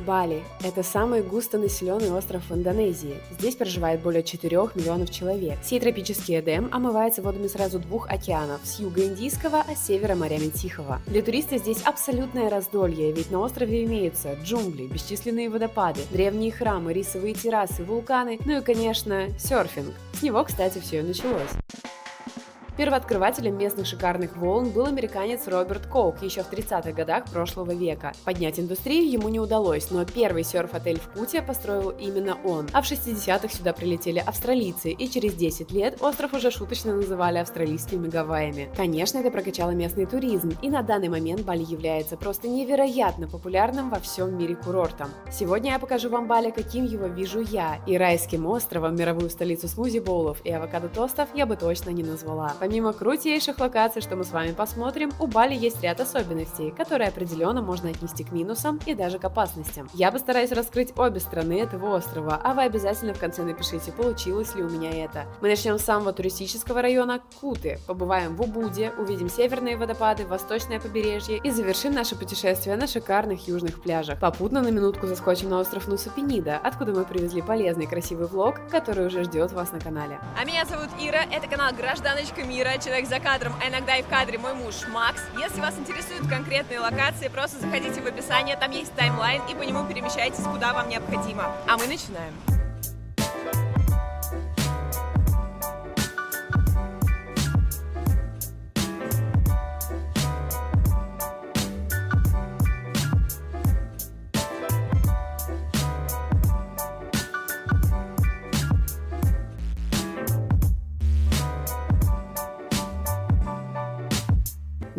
Бали – это самый густонаселенный остров в Индонезии. Здесь проживает более 4 миллионов человек. Сей тропический Эдем омывается водами сразу 2 океанов – с юга Индийского, а с севера морями Тихого. Для туриста здесь абсолютное раздолье, ведь на острове имеются джунгли, бесчисленные водопады, древние храмы, рисовые террасы, вулканы, ну и, конечно, серфинг. С него, кстати, все и началось. Первооткрывателем местных шикарных волн был американец Роберт Коук еще в 30-х годах прошлого века. Поднять индустрию ему не удалось, но первый серф-отель в Куте построил именно он. А в 60-х сюда прилетели австралийцы, и через 10 лет остров уже шуточно называли австралийскими Гавайями. Конечно, это прокачало местный туризм, и на данный момент Бали является просто невероятно популярным во всем мире курортом. Сегодня я покажу вам Бали, каким его вижу я, и райским островом, мировую столицу смузи-боулов и авокадо-тостов я бы точно не назвала. Помимо крутейших локаций, что мы с вами посмотрим, у Бали есть ряд особенностей, которые определенно можно отнести к минусам и даже к опасностям. Я постараюсь раскрыть обе стороны этого острова, а вы обязательно в конце напишите, получилось ли у меня это. Мы начнем с самого туристического района Куты, побываем в Убуде, увидим северные водопады, восточное побережье и завершим наше путешествие на шикарных южных пляжах. Попутно на минутку заскочим на остров Нуса Пенида, откуда мы привезли полезный красивый влог, который уже ждет вас на канале. А меня зовут Ира, это канал Гражданочка Мира, человек за кадром, а иногда и в кадре мой муж Макс. Если вас интересуют конкретные локации, просто заходите в описание, там есть таймлайн, и по нему перемещайтесь, куда вам необходимо. А мы начинаем.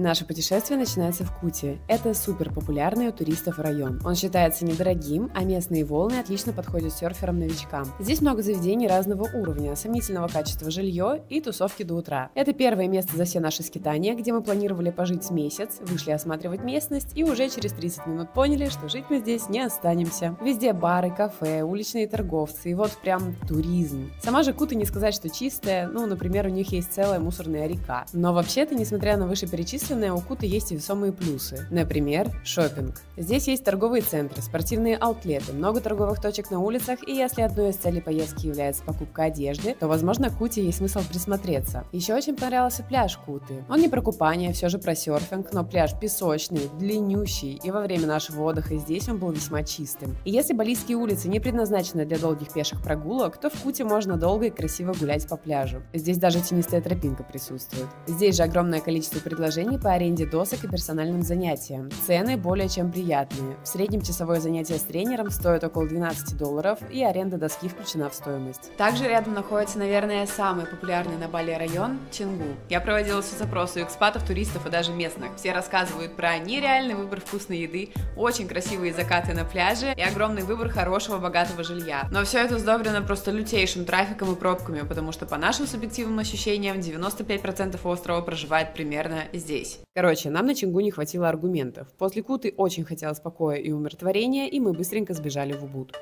Наше путешествие начинается в Куте. Это супер популярный у туристов район. Он считается недорогим, а местные волны отлично подходят серферам-новичкам. Здесь много заведений разного уровня, сомнительного качества жилье и тусовки до утра. Это первое место за все наши скитания, где мы планировали пожить месяц, вышли осматривать местность и уже через 30 минут поняли, что жить мы здесь не останемся. Везде бары, кафе, уличные торговцы и вот прям туризм. Сама же Кута не сказать, что чистая, ну, например, у них есть целая мусорная река. Но вообще-то, несмотря на вышеперечисленное, у Куты есть и весомые плюсы. Например, шопинг. Здесь есть торговые центры, спортивные аутлеты, много торговых точек на улицах, и если одной из целей поездки является покупка одежды, то, возможно, к Куте есть смысл присмотреться. Еще очень понравился пляж Куты. Он не про купание, все же про серфинг, но пляж песочный, длиннющий, и во время нашего отдыха здесь он был весьма чистым. И если балийские улицы не предназначены для долгих пеших прогулок, то в Куте можно долго и красиво гулять по пляжу. Здесь даже тенистая тропинка присутствует. Здесь же огромное количество предложений по аренде досок и персональным занятиям. Цены более чем приятные. В среднем часовое занятие с тренером стоит около $12, и аренда доски включена в стоимость. Также рядом находится, наверное, самый популярный на Бали район – Чингу. Я проводила все запросы у экспатов, туристов и даже местных. Все рассказывают про нереальный выбор вкусной еды, очень красивые закаты на пляже и огромный выбор хорошего, богатого жилья. Но все это сдобрено просто лютейшим трафиком и пробками, потому что по нашим субъективным ощущениям 95% острова проживает примерно здесь. Короче, нам на Чингу не хватило аргументов. После Куты очень хотелось покоя и умиротворения, и мы быстренько сбежали в Убуд.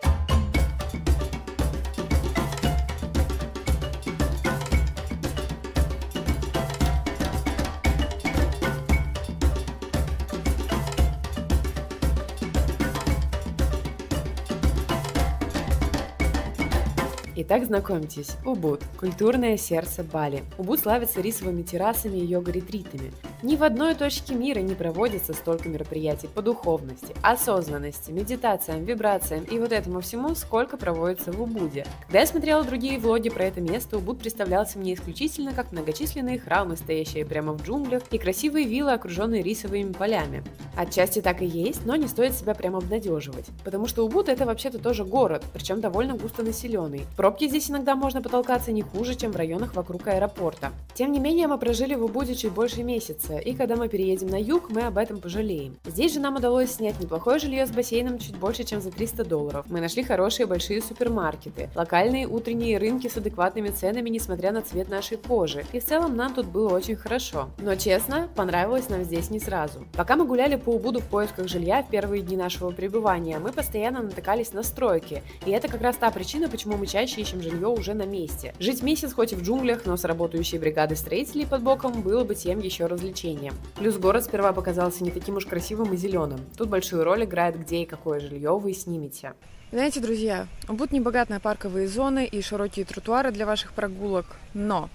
Итак, знакомьтесь, Убуд – культурное сердце Бали. Убуд славится рисовыми террасами и йога-ретритами. Ни в одной точке мира не проводится столько мероприятий по духовности, осознанности, медитациям, вибрациям и вот этому всему, сколько проводится в Убуде. Когда я смотрела другие влоги про это место, Убуд представлялся мне исключительно как многочисленные храмы, стоящие прямо в джунглях, и красивые виллы, окруженные рисовыми полями. Отчасти так и есть, но не стоит себя прямо обнадеживать, потому что Убуд – это вообще-то тоже город, причем довольно густонаселенный. Пробки здесь иногда можно потолкаться не хуже, чем в районах вокруг аэропорта. Тем не менее, мы прожили в Убуде чуть больше месяца, и когда мы переедем на юг, мы об этом пожалеем. Здесь же нам удалось снять неплохое жилье с бассейном чуть больше, чем за $300. Мы нашли хорошие большие супермаркеты, локальные утренние рынки с адекватными ценами, несмотря на цвет нашей кожи. И в целом нам тут было очень хорошо. Но честно, понравилось нам здесь не сразу. Пока мы гуляли по Убуду в поисках жилья в первые дни нашего пребывания, мы постоянно натыкались на стройки. И это как раз та причина, почему мы чаще ищем жилье уже на месте. Жить месяц хоть и в джунглях, но с работающей бригадой строителей под боком было бы тем еще развлечением. развлечениям. Плюс город сперва показался не таким уж красивым и зеленым. Тут большую роль играет, где и какое жилье вы снимете. Знаете, друзья, Убуд не богат на парковые зоны и широкие тротуары для ваших прогулок, но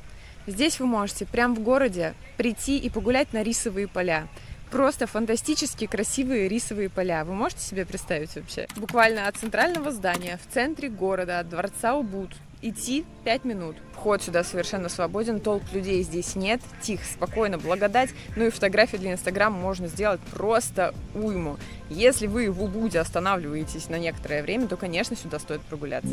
здесь вы можете прямо в городе прийти и погулять на рисовые поля. Просто фантастически красивые рисовые поля. Вы можете себе представить вообще? Буквально от центрального здания в центре города, от дворца Убуд, идти 5 минут. Вход сюда совершенно свободен, толп людей здесь нет, тихо, спокойно, благодать. Ну и фотографии для Инстаграма можно сделать просто уйму. Если вы в Убуде останавливаетесь на некоторое время, то, конечно, сюда стоит прогуляться.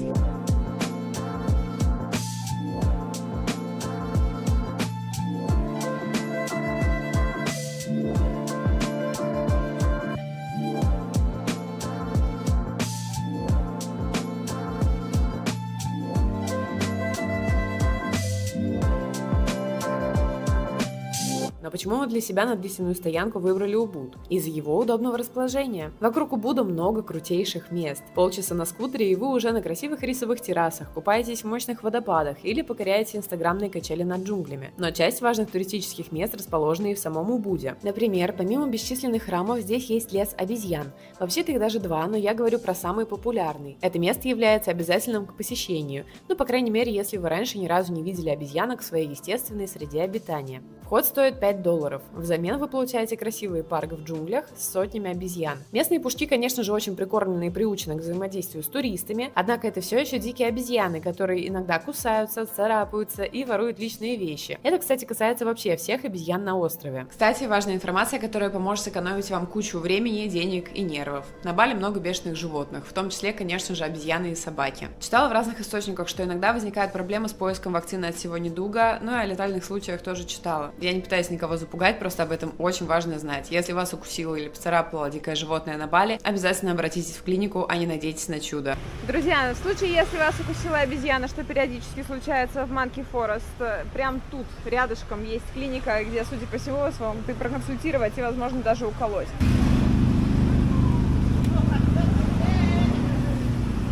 Но почему мы для себя на длительную стоянку выбрали Убуд? Из-за его удобного расположения. Вокруг Убуда много крутейших мест. Полчаса на скутере, и вы уже на красивых рисовых террасах, купаетесь в мощных водопадах или покоряете инстаграмные качели над джунглями. Но часть важных туристических мест расположена и в самом Убуде. Например, помимо бесчисленных храмов, здесь есть лес обезьян. Вообще-то их даже два, но я говорю про самый популярный. Это место является обязательным к посещению. Ну, по крайней мере, если вы раньше ни разу не видели обезьянок в своей естественной среде обитания. Вход стоит $5. Взамен вы получаете красивый парк в джунглях с сотнями обезьян. Местные пушки, конечно же, очень прикормлены и приучены к взаимодействию с туристами, однако это все еще дикие обезьяны, которые иногда кусаются, царапаются и воруют личные вещи. Это, кстати, касается вообще всех обезьян на острове. Кстати, важная информация, которая поможет сэкономить вам кучу времени, денег и нервов. На Бали много бешеных животных, в том числе, конечно же, обезьяны и собаки. Читала в разных источниках, что иногда возникает проблема с поиском вакцины от всего недуга, ну и о летальных случаях тоже читала. Я не пытаюсь никого запугать, просто об этом очень важно знать. Если вас укусило или поцарапало дикое животное на Бали, обязательно обратитесь в клинику, а не надейтесь на чудо. Друзья, в случае, если вас укусила обезьяна, что периодически случается в Monkey Forest, прям тут, рядышком, есть клиника, где, судя по всему, вас могут и проконсультировать и, возможно, даже уколоть.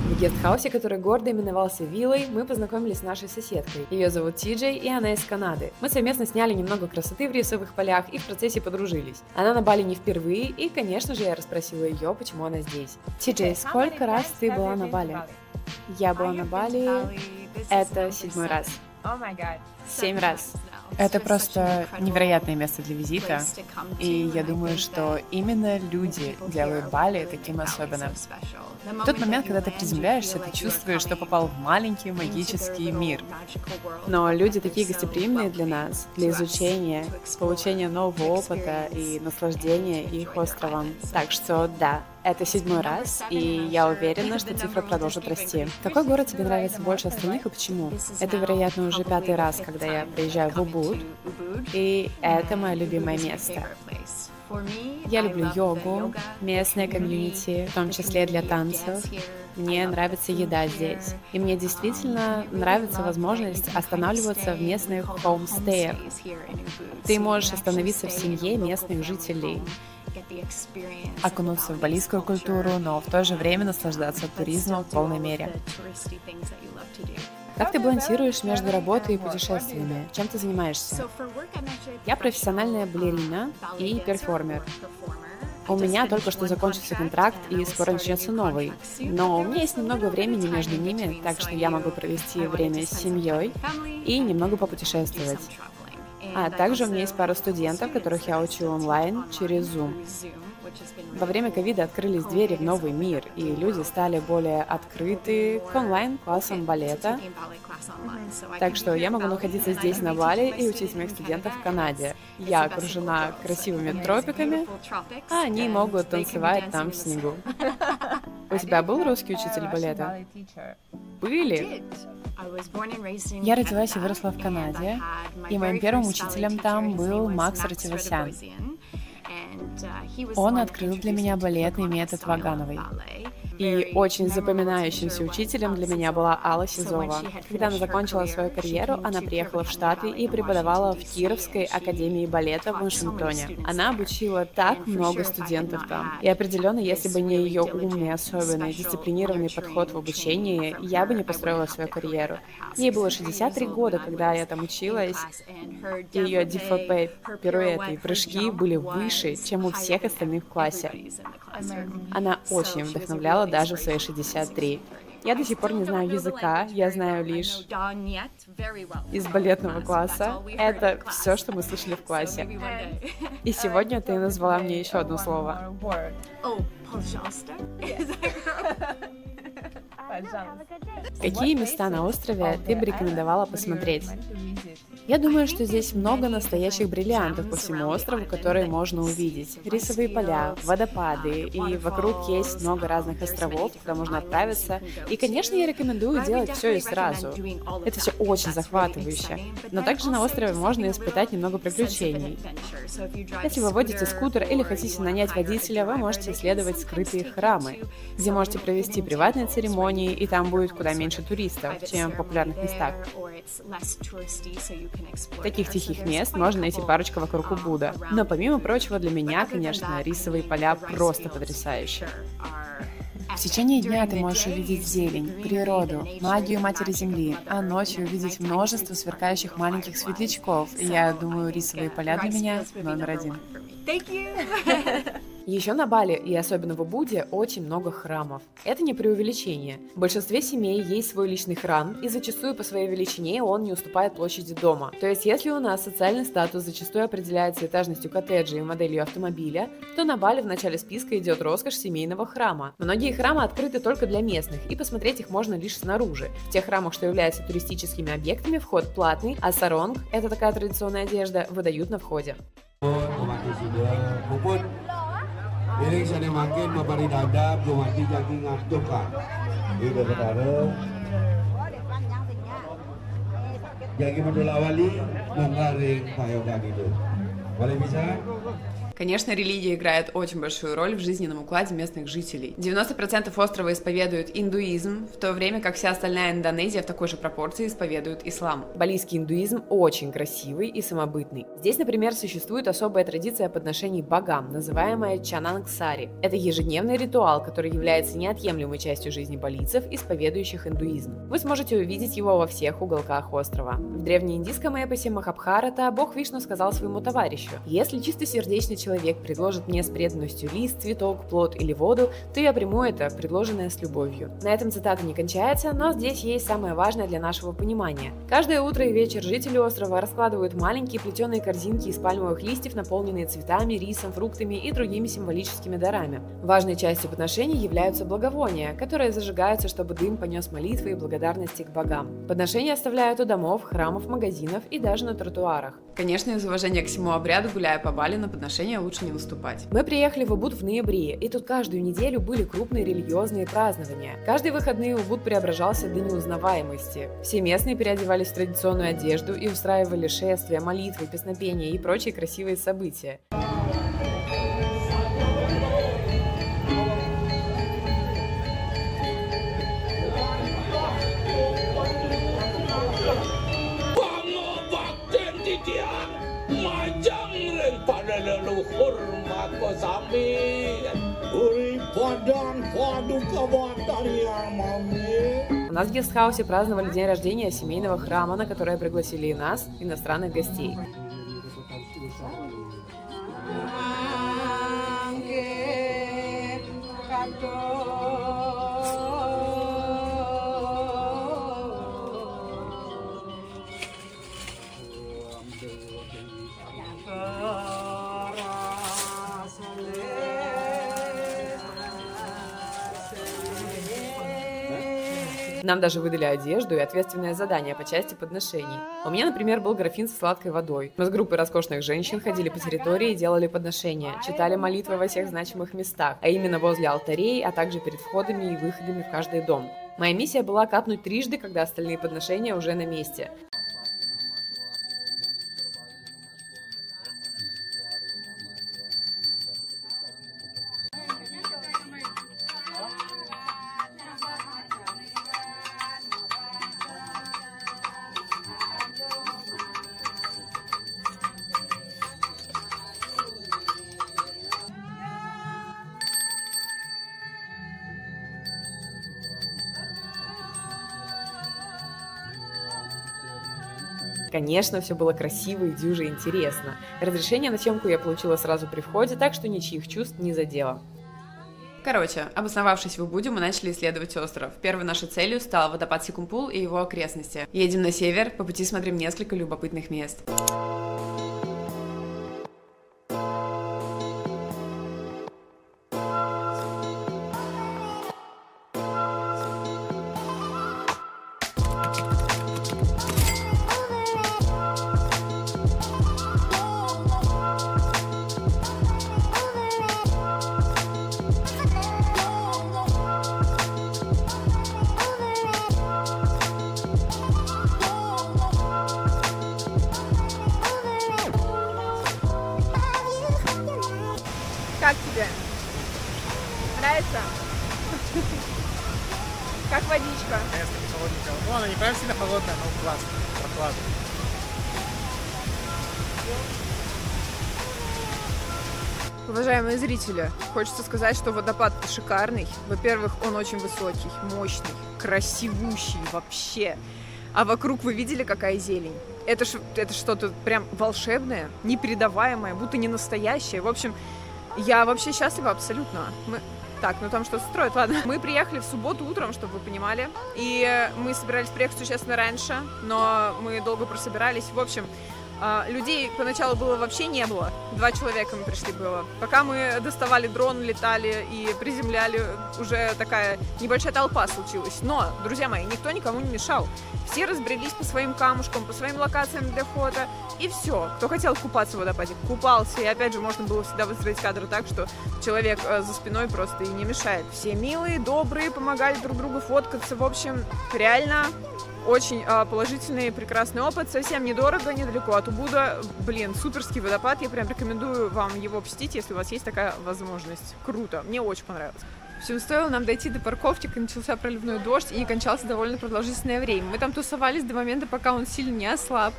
В гестхаусе, который гордо именовался виллой, мы познакомились с нашей соседкой. Ее зовут Ти-Джей, и она из Канады. Мы совместно сняли немного красоты в рисовых полях и в процессе подружились. Она на Бали не впервые, и, конечно же, я расспросила ее, почему она здесь. Ти-Джей, сколько раз ты была на Бали? Я была на Бали, это 7-й раз. 7 раз. Это просто невероятное место для визита, и я думаю, что именно люди делают Бали таким особенным. В тот момент, когда ты приземляешься, ты чувствуешь, что попал в маленький магический мир. Но люди такие гостеприимные для нас, для изучения, получения нового опыта и наслаждения их островом. Так что да, это 7-й раз, и я уверена, что цифра продолжит расти. Какой город тебе нравится больше остальных и почему? Это, вероятно, уже 5-й раз, когда я приезжаю в Убуд, и это мое любимое место. Я люблю йогу, местное комьюнити, в том числе для танцев. Мне нравится еда здесь. И мне действительно нравится возможность останавливаться в местных хоумстеях. Ты можешь остановиться в семье местных жителей, окунуться в балийскую культуру, но в то же время наслаждаться туризмом в полной мере. Как ты балансируешь между работой и путешествиями? Чем ты занимаешься? Я профессиональная балерина и перформер. У меня только что закончился контракт, и скоро начнется новый. Но у меня есть немного времени между ними, так что я могу провести время с семьей и немного попутешествовать. А также у меня есть пара студентов, которых я учу онлайн через Zoom. Во время ковида открылись двери в новый мир, и люди стали более открыты к онлайн-классам балета. Так что я могу находиться здесь, на Бали, и учить моих студентов в Канаде. Я окружена красивыми тропиками, а они могут танцевать там в снегу. У тебя был русский учитель балета? Были? Я родилась и выросла в Канаде, и моим первым учителем там был Макс Ративасян. Он открыл для меня балетный метод Вагановой. И очень запоминающимся учителем для меня была Алла Сизова. Когда она закончила свою карьеру, она приехала в Штаты и преподавала в Кировской академии балета в Вашингтоне. Она обучила так много студентов там. И определенно, если бы не ее умный, особенный, дисциплинированный подход в обучении, я бы не построила свою карьеру. Ей было 63 года, когда я там училась. Ее ДФП, пируэты и прыжки были выше, чем у всех остальных в классе. Она очень вдохновляла даже в свои 63. Я до сих пор не знаю языка, я знаю лишь из балетного класса. Это все, что мы слышали в классе. И сегодня ты назвала мне еще одно слово. Какие места на острове ты бы рекомендовала посмотреть? Я думаю, что здесь много настоящих бриллиантов по всему острову, которые можно увидеть. Рисовые поля, водопады, и вокруг есть много разных островов, куда можно отправиться. И, конечно, я рекомендую делать все и сразу. Это все очень захватывающе. Но также на острове можно испытать немного приключений. Если вы водите скутер или хотите нанять водителя, вы можете исследовать скрытые храмы, где можете провести приватные церемонии, и там будет куда меньше туристов, чем в популярных местах. Таких тихих мест можно найти парочку вокруг Убуда. Но помимо прочего, для меня, конечно, рисовые поля просто потрясающие. В течение дня ты можешь увидеть зелень, природу, магию Матери Земли, а ночью увидеть множество сверкающих маленьких светлячков. И я думаю, рисовые поля для меня номер один. Еще на Бали, и особенно в Убуде, очень много храмов. Это не преувеличение. В большинстве семей есть свой личный храм, и зачастую по своей величине он не уступает площади дома. То есть, если у нас социальный статус зачастую определяется этажностью коттеджа и моделью автомобиля, то на Бали в начале списка идет роскошь семейного храма. Многие храмы открыты только для местных, и посмотреть их можно лишь снаружи. В тех храмах, что являются туристическими объектами, вход платный, а саронг, это такая традиционная одежда, выдают на входе. Ini saya makin memberi dada belum mati jadi ngantuk kan. Ini saudara. Jadi menolak wali mengaring payoga gitu. Boleh bisa? Конечно, религия играет очень большую роль в жизненном укладе местных жителей. 90% острова исповедуют индуизм, в то время как вся остальная Индонезия в такой же пропорции исповедует ислам. Балийский индуизм очень красивый и самобытный. Здесь, например, существует особая традиция подношений богам, называемая Чананг Сари. Это ежедневный ритуал, который является неотъемлемой частью жизни балийцев, исповедующих индуизм. Вы сможете увидеть его во всех уголках острова. В древнеиндийском эпосе Махабхарата бог Вишну сказал своему товарищу: «Если чистосердечный человек предложит мне с преданностью лист, цветок, плод или воду, то я приму это, предложенное с любовью». На этом цитата не кончается, но здесь есть самое важное для нашего понимания. Каждое утро и вечер жители острова раскладывают маленькие плетеные корзинки из пальмовых листьев, наполненные цветами, рисом, фруктами и другими символическими дарами. Важной частью подношений являются благовония, которые зажигаются, чтобы дым понес молитвы и благодарности к богам. Подношения оставляют у домов, храмов, магазинов и даже на тротуарах. Конечно, из уважения к всему обряду, гуляя по Бали, на подношения лучше не наступать. Мы приехали в Убуд в ноябре, и тут каждую неделю были крупные религиозные празднования. Каждые выходные Убуд преображался до неузнаваемости. Все местные переодевались в традиционную одежду и устраивали шествия, молитвы, песнопения и прочие красивые события. У нас в гестхаусе праздновали день рождения семейного храма, на которое пригласили и нас, иностранных гостей. Нам даже выдали одежду и ответственное задание по части подношений. У меня, например, был графин со сладкой водой. Мы с группой роскошных женщин ходили по территории и делали подношения, читали молитвы во всех значимых местах, а именно возле алтарей, а также перед входами и выходами в каждый дом. Моя миссия была капнуть трижды, когда остальные подношения уже на месте. Конечно, все было красиво и дюже интересно. Разрешение на съемку я получила сразу при входе, так что ничьих чувств не задело. Короче, обосновавшись в Убуде, мы начали исследовать остров. Первой нашей целью стал водопад Секумпул и его окрестности. Едем на север, по пути смотрим несколько любопытных мест. Как тебе? Нравится? Как водичка? Конечно, не холодненькая. Ну, она не прям сильно холодная, но классно, прохладно. Уважаемые зрители, хочется сказать, что водопад шикарный. Во-первых, он очень высокий, мощный, красивущий вообще. А вокруг вы видели, какая зелень? Это что-то прям волшебное, непередаваемое, будто не настоящее. В общем, я вообще счастлива абсолютно. Так, ну там что-то строят, ладно. Мы приехали в субботу утром, чтобы вы понимали. И мы собирались приехать существенно раньше, но мы долго прособирались. В общем, людей поначалу было вообще не было. 2 человека мы пришли было. Пока мы доставали дрон, летали и приземляли, уже такая небольшая толпа случилась. Но, друзья мои, никто никому не мешал. Все разбрелись по своим камушкам, по своим локациям для фото. И все. Кто хотел купаться в водопаде, купался. И опять же, можно было всегда выстроить кадр так, что человек за спиной просто и не мешает. Все милые, добрые, помогали друг другу фоткаться. В общем, реально очень положительный, прекрасный опыт. Совсем недорого, недалеко от Убуда. Блин, суперский водопад. Я прям рекомендую вам его посетить, если у вас есть такая возможность. Круто. Мне очень понравилось. В общем, стоило нам дойти до парковки, начался проливной дождь и кончался довольно продолжительное время. Мы там тусовались до момента, пока он сильно не ослаб.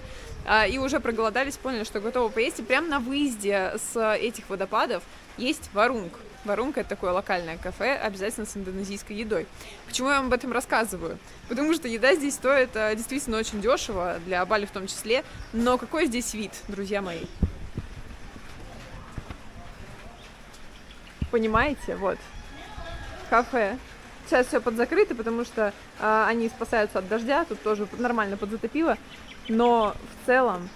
И уже проголодались, поняли, что готовы поесть. И прямо на выезде с этих водопадов есть Варунг. Варунг — это такое локальное кафе, обязательно с индонезийской едой. Почему я вам об этом рассказываю? Потому что еда здесь стоит действительно очень дешево, для Бали в том числе. Но какой здесь вид, друзья мои? Понимаете? Вот. Кафе. Сейчас все подзакрыто, потому что они спасаются от дождя. Тут тоже нормально подзатопило. Но в целом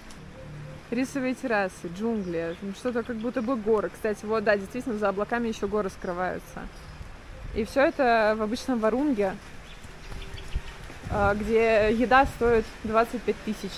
рисовые террасы, джунгли, что-то как будто бы горы. Кстати, вот, да, действительно, за облаками еще горы скрываются. И все это в обычном Варунге, где еда стоит 25 тысяч.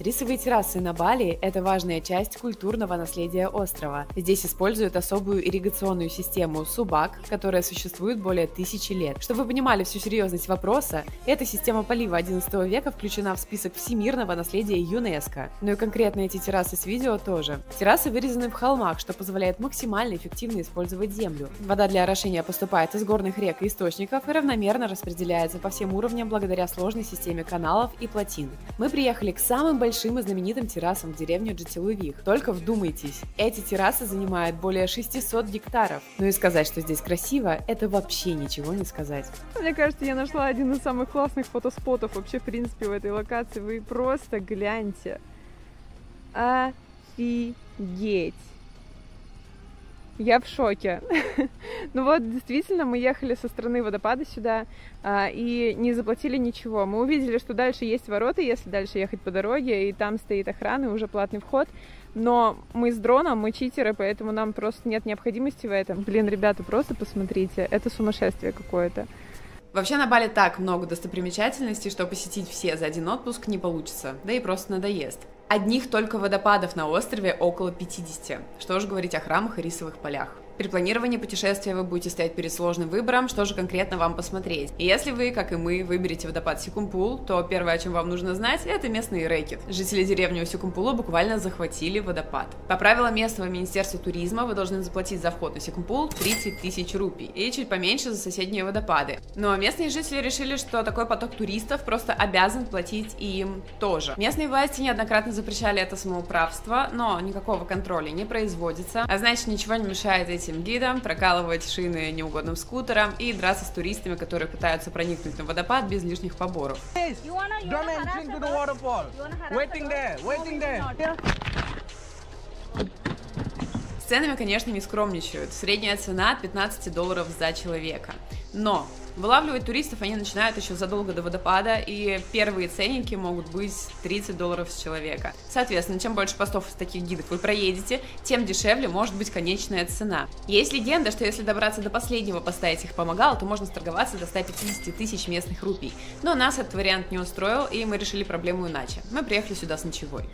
Рисовые террасы на Бали – это важная часть культурного наследия острова. Здесь используют особую ирригационную систему Субак, которая существует более 1000 лет. Чтобы вы понимали всю серьезность вопроса, эта система полива XI века включена в список всемирного наследия ЮНЕСКО. Ну и конкретно эти террасы с видео тоже. Террасы вырезаны в холмах, что позволяет максимально эффективно использовать землю. Вода для орошения поступает из горных рек и источников и равномерно распределяется по всем уровням благодаря сложной системе каналов и плотин. Мы приехали к самым большим и знаменитым террасам в деревню Джатилувих. Только вдумайтесь, эти террасы занимают более 600 гектаров. Ну и сказать, что здесь красиво, это вообще ничего не сказать. Мне кажется, я нашла один из самых классных фотоспотов вообще, в принципе, в этой локации. Вы просто гляньте. Офигеть! Я в шоке. Ну вот, действительно, мы ехали со стороны водопада сюда и не заплатили ничего. Мы увидели, что дальше есть ворота, если дальше ехать по дороге, и там стоит охрана, и уже платный вход. Но мы с дроном, мы читеры, поэтому нам просто нет необходимости в этом. Блин, ребята, просто посмотрите, это сумасшествие какое-то. Вообще на Бали так много достопримечательностей, что посетить все за один отпуск не получится, да и просто надоест. Одних только водопадов на острове около 50, что уж говорить о храмах и рисовых полях. При планировании путешествия вы будете стоять перед сложным выбором, что же конкретно вам посмотреть. И если вы, как и мы, выберете водопад Секумпул, то первое, о чем вам нужно знать, это местный рэкет. Жители деревни Секумпула буквально захватили водопад. По правилам местного министерства туризма вы должны заплатить за вход на Секумпул 30 тысяч рупий и чуть поменьше за соседние водопады. Но местные жители решили, что такой поток туристов просто обязан платить им тоже. Местные власти неоднократно запрещали это самоуправство, но никакого контроля не производится, а значит ничего не мешает этим гидам прокалывать шины неугодным скутерам и драться с туристами, которые пытаются проникнуть на водопад без лишних поборов. С ценами, конечно, не скромничают. Средняя цена от 15 долларов за человека. Но вылавливать туристов они начинают еще задолго до водопада, и первые ценники могут быть 30 долларов с человека. Соответственно, чем больше постов из таких гидов вы проедете, тем дешевле может быть конечная цена. Есть легенда, что если добраться до последнего поста этих помогал, то можно сторговаться до 150 тысяч местных рупий. Но нас этот вариант не устроил, и мы решили проблему иначе. Мы приехали сюда с ночевой.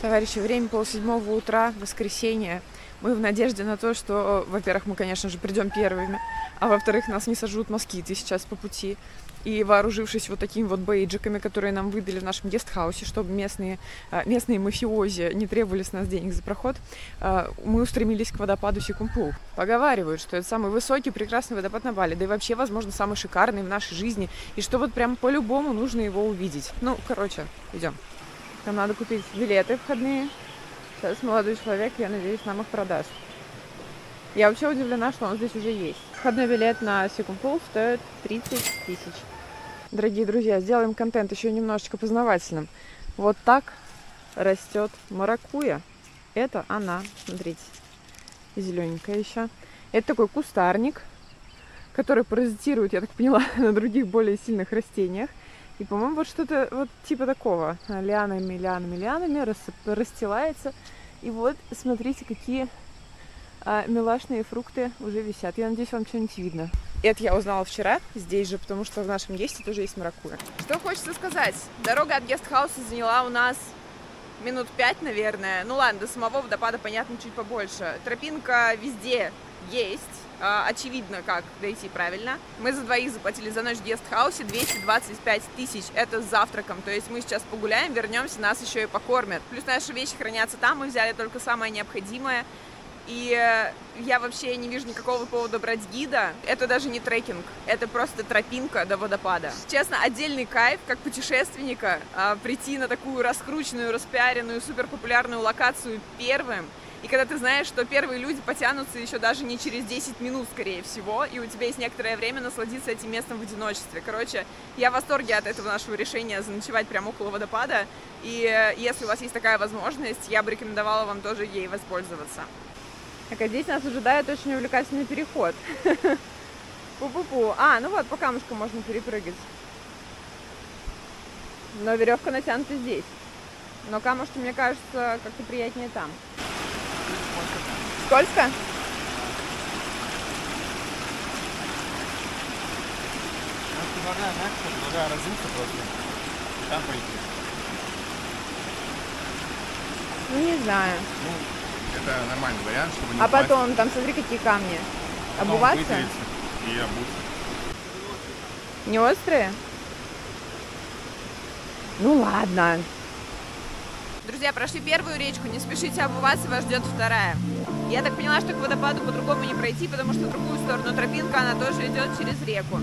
Товарищи, время 6:30 утра, воскресенье. Мы в надежде на то, что, во-первых, мы, конечно же, придем первыми, а во-вторых, нас не сожрут москиты сейчас по пути. И вооружившись вот такими вот бейджиками, которые нам выдали в нашем гестхаусе, чтобы местные мафиози не требовали с нас денег за проход, мы устремились к водопаду Секумпул. Поговаривают, что это самый высокий, прекрасный водопад на Бали, да и вообще, возможно, самый шикарный в нашей жизни, и что вот прям по-любому нужно его увидеть. Ну, короче, идем. Нам надо купить билеты входные. Сейчас молодой человек, я надеюсь, нам их продаст. Я вообще удивлена, что он здесь уже есть. Входной билет на Секумпул стоит 30 тысяч. Дорогие друзья, сделаем контент еще немножечко познавательным. Вот так растет маракуйя. Это она, смотрите, зелененькая еще. Это такой кустарник, который паразитирует, я так поняла, на других более сильных растениях. И, по-моему, вот что-то вот типа такого. Лианами расстилается. И вот, смотрите, какие милашные фрукты уже висят. Я надеюсь, вам что-нибудь видно. Это я узнала вчера здесь же, потому что в нашем гесте тоже есть маракуйя. Что хочется сказать. Дорога от гестхауса заняла у нас минут 5, наверное. Ну ладно, до самого водопада, понятно, чуть побольше. Тропинка везде есть. Очевидно, как дойти правильно. Мы за двоих заплатили за ночь в гестхаусе 225 тысяч. Это с завтраком. То есть мы сейчас погуляем, вернемся, нас еще и покормят. Плюс наши вещи хранятся там. Мы взяли только самое необходимое. И я вообще не вижу никакого повода брать гида. Это даже не трекинг. Это просто тропинка до водопада. Честно, отдельный кайф, как путешественника, прийти на такую раскрученную, распиаренную, суперпопулярную локацию первым. И когда ты знаешь, что первые люди потянутся еще даже не через 10 минут, скорее всего, и у тебя есть некоторое время насладиться этим местом в одиночестве. Короче, я в восторге от этого нашего решения заночевать прямо около водопада. И если у вас есть такая возможность, я бы рекомендовала вам тоже ей воспользоваться. Так, а здесь нас ожидает очень увлекательный переход. Пу-пу-пу. Ну вот, по камушку можно перепрыгать. Но веревка натянута здесь. Но камушки, мне кажется, как-то приятнее там. Скользко? Нога разинка просто. И там пойти. Ну, не знаю. Это нормальный вариант, чтобы не упасть. Потом, там смотри, какие камни. Обуваться? И обуться. Не острые? Ну ладно. Друзья, прошли первую речку, не спешите обуваться, вас ждет вторая. Я так поняла, что к водопаду по-другому не пройти, потому что в другую сторону тропинка, она тоже идет через реку.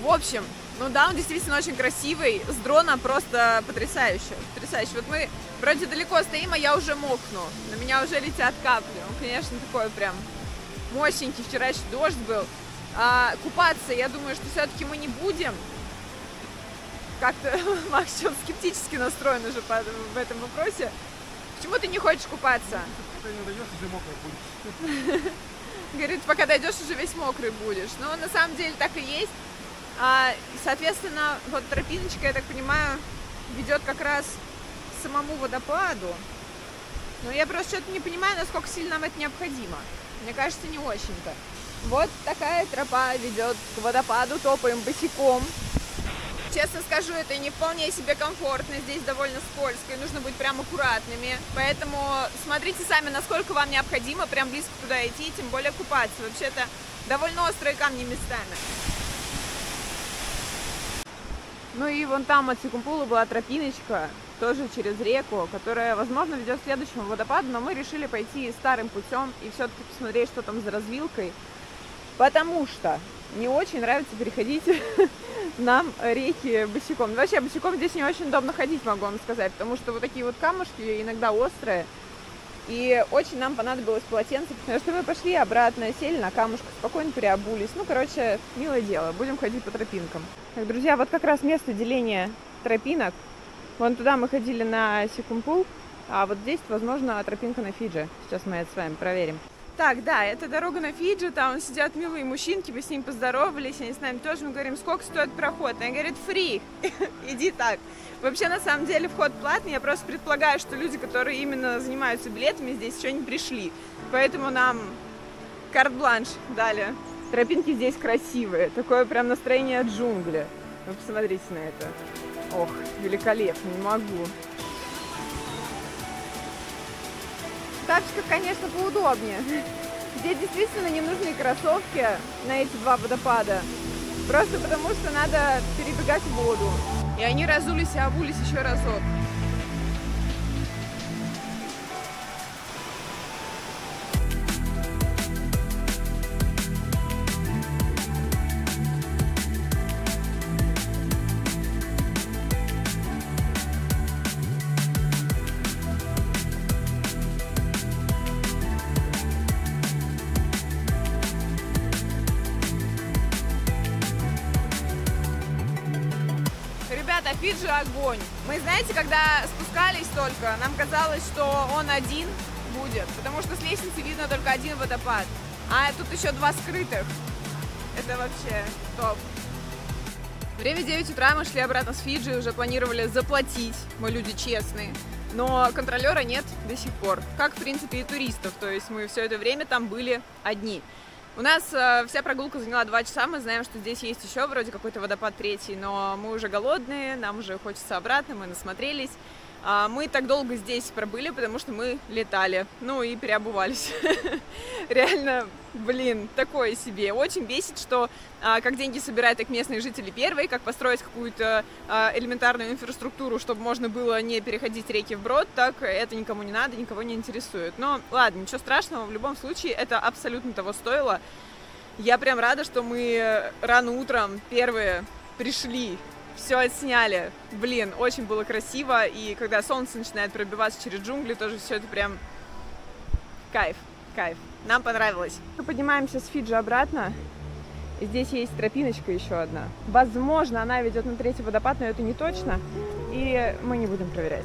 В общем, ну да, он действительно очень красивый, с дрона просто потрясающе, потрясающе. Вот мы вроде далеко стоим, а я уже мокну, на меня уже летят капли. Он, конечно, такой прям мощненький, вчера еще дождь был. Купаться, я думаю, что все-таки мы не будем. Как-то Макс что-то скептически настроен уже в этом вопросе. Почему ты не хочешь купаться? Ты не дойдешь, уже мокрый будешь. Говорит, пока дойдешь, уже весь мокрый будешь. Но на самом деле так и есть. Соответственно, вот тропиночка, я так понимаю, ведет как раз к самому водопаду. Но я просто что-то не понимаю, насколько сильно нам это необходимо. Мне кажется, не очень-то. Вот такая тропа ведет к водопаду, топаем босиком. Честно скажу, это не вполне себе комфортно, здесь довольно скользко, и нужно быть прям аккуратными. Поэтому смотрите сами, насколько вам необходимо прям близко туда идти, тем более купаться. Вообще-то довольно острые камни местами. Ну и вон там от Секумпула была тропиночка, тоже через реку, которая, возможно, ведет к следующему водопаду, но мы решили пойти старым путем и все-таки посмотреть, что там за развилкой, потому что не очень нравится переходить нам реки босиком. Вообще, босиком здесь не очень удобно ходить, могу вам сказать, потому что вот такие вот камушки иногда острые, и очень нам понадобилось полотенце, потому что мы пошли обратно, сели на камушках, спокойно переобулись. Ну, короче, милое дело, будем ходить по тропинкам. Так, друзья, вот как раз место деления тропинок. Вон туда мы ходили на Секумпул, а вот здесь, возможно, тропинка на Фиджи. Сейчас мы это с вами проверим. Так, да, это дорога на Фиджи, там сидят милые мужчинки, мы с ними поздоровались, они с нами тоже, мы говорим, сколько стоит проход? Они говорят, фри, иди так. Вообще, на самом деле, вход платный, я просто предполагаю, что люди, которые именно занимаются билетами, здесь еще не пришли, поэтому нам карт-бланш дали. Тропинки здесь красивые, такое прям настроение джунгли. Вы посмотрите на это. Ох, великолепно, не могу. В тапочках, конечно, поудобнее. Здесь действительно не нужны кроссовки на эти два водопада. Просто потому, что надо перебегать воду. И они разулись и обулись еще разок. Ребята, Фиджи огонь. Мы, знаете, когда спускались только, нам казалось, что он один будет, потому что с лестницы видно только один водопад. А тут еще два скрытых. Это вообще топ. Время 9 утра, мы шли обратно с Фиджи, уже планировали заплатить, мы люди честные. Но контролера нет до сих пор, как, в принципе, и туристов, то есть мы все это время там были одни. У нас вся прогулка заняла 2 часа, мы знаем, что здесь есть еще вроде какой-то водопад третий, но мы уже голодные, нам уже хочется обратно, мы насмотрелись. Мы так долго здесь пробыли, потому что мы летали, ну и переобувались. Реально, блин, такое себе. Очень бесит, что как деньги собирают так местные жители первые, как построить какую-то элементарную инфраструктуру, чтобы можно было не переходить реки вброд, так это никому не надо, никого не интересует. Но ладно, ничего страшного, в любом случае это абсолютно того стоило. Я прям рада, что мы рано утром первые пришли. Все отсняли. Блин, очень было красиво. И когда солнце начинает пробиваться через джунгли, тоже все это прям кайф, кайф. Нам понравилось. Мы поднимаемся с Фиджи обратно. И здесь есть тропиночка еще одна. Возможно, она ведет на 3-й водопад, но это не точно. И мы не будем проверять.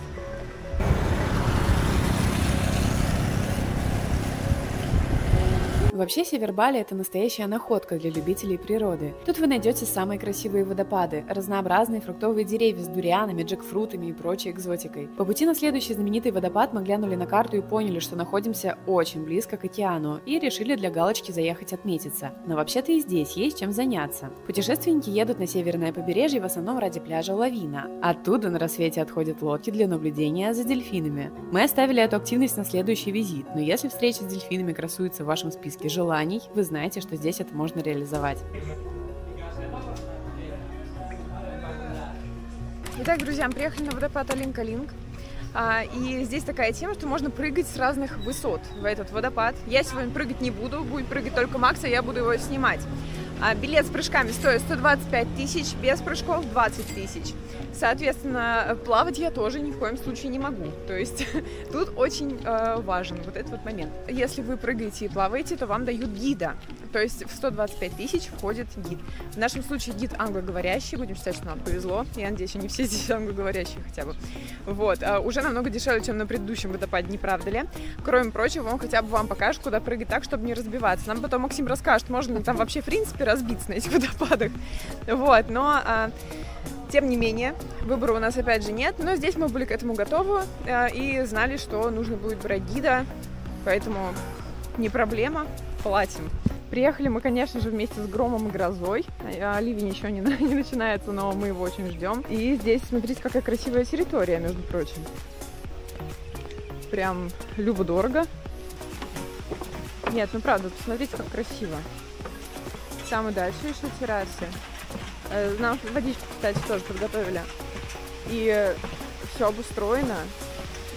Вообще, север Бали – это настоящая находка для любителей природы. Тут вы найдете самые красивые водопады, разнообразные фруктовые деревья с дурианами, джекфрутами и прочей экзотикой. По пути на следующий знаменитый водопад мы глянули на карту и поняли, что находимся очень близко к океану, и решили для галочки заехать отметиться. Но вообще-то и здесь есть чем заняться. Путешественники едут на северное побережье в основном ради пляжа Лавина. Оттуда на рассвете отходят лодки для наблюдения за дельфинами. Мы оставили эту активность на следующий визит, но если встреча с дельфинами красуется в вашем списке желаний, вы знаете, что здесь это можно реализовать. Итак, друзья, мы приехали на водопад Алинкалинг. И здесь такая тема, что можно прыгать с разных высот в этот водопад. Я сегодня прыгать не буду, будет прыгать только Макс, а я буду его снимать. Билет с прыжками стоит 125 тысяч, без прыжков 20 тысяч. Соответственно, плавать я тоже ни в коем случае не могу. То есть тут очень важен вот этот вот момент. Если вы прыгаете и плаваете, то вам дают гида. То есть в 125 тысяч входит гид. В нашем случае гид англоговорящий, будем считать, что нам повезло. Я надеюсь, они все здесь англоговорящие хотя бы. Вот, уже намного дешевле, чем на предыдущем водопаде, не правда ли? Кроме прочего, он хотя бы вам покажет, куда прыгать так, чтобы не разбиваться. Нам потом Максим расскажет, можно ли там вообще в принципе разбиться на этих водопадах. Вот, но тем не менее, выбора у нас опять же нет, но здесь мы были к этому готовы и знали, что нужно будет брать гида, поэтому не проблема, платим. Приехали мы, конечно же, вместе с громом и грозой. Ливень еще не начинается, но мы его очень ждем. И здесь, смотрите, какая красивая территория, между прочим. Прям любо-дорого. Нет, ну правда, посмотрите, как красиво. Там и дальше еще террасы. Нам водичку, кстати, тоже подготовили. И все обустроено.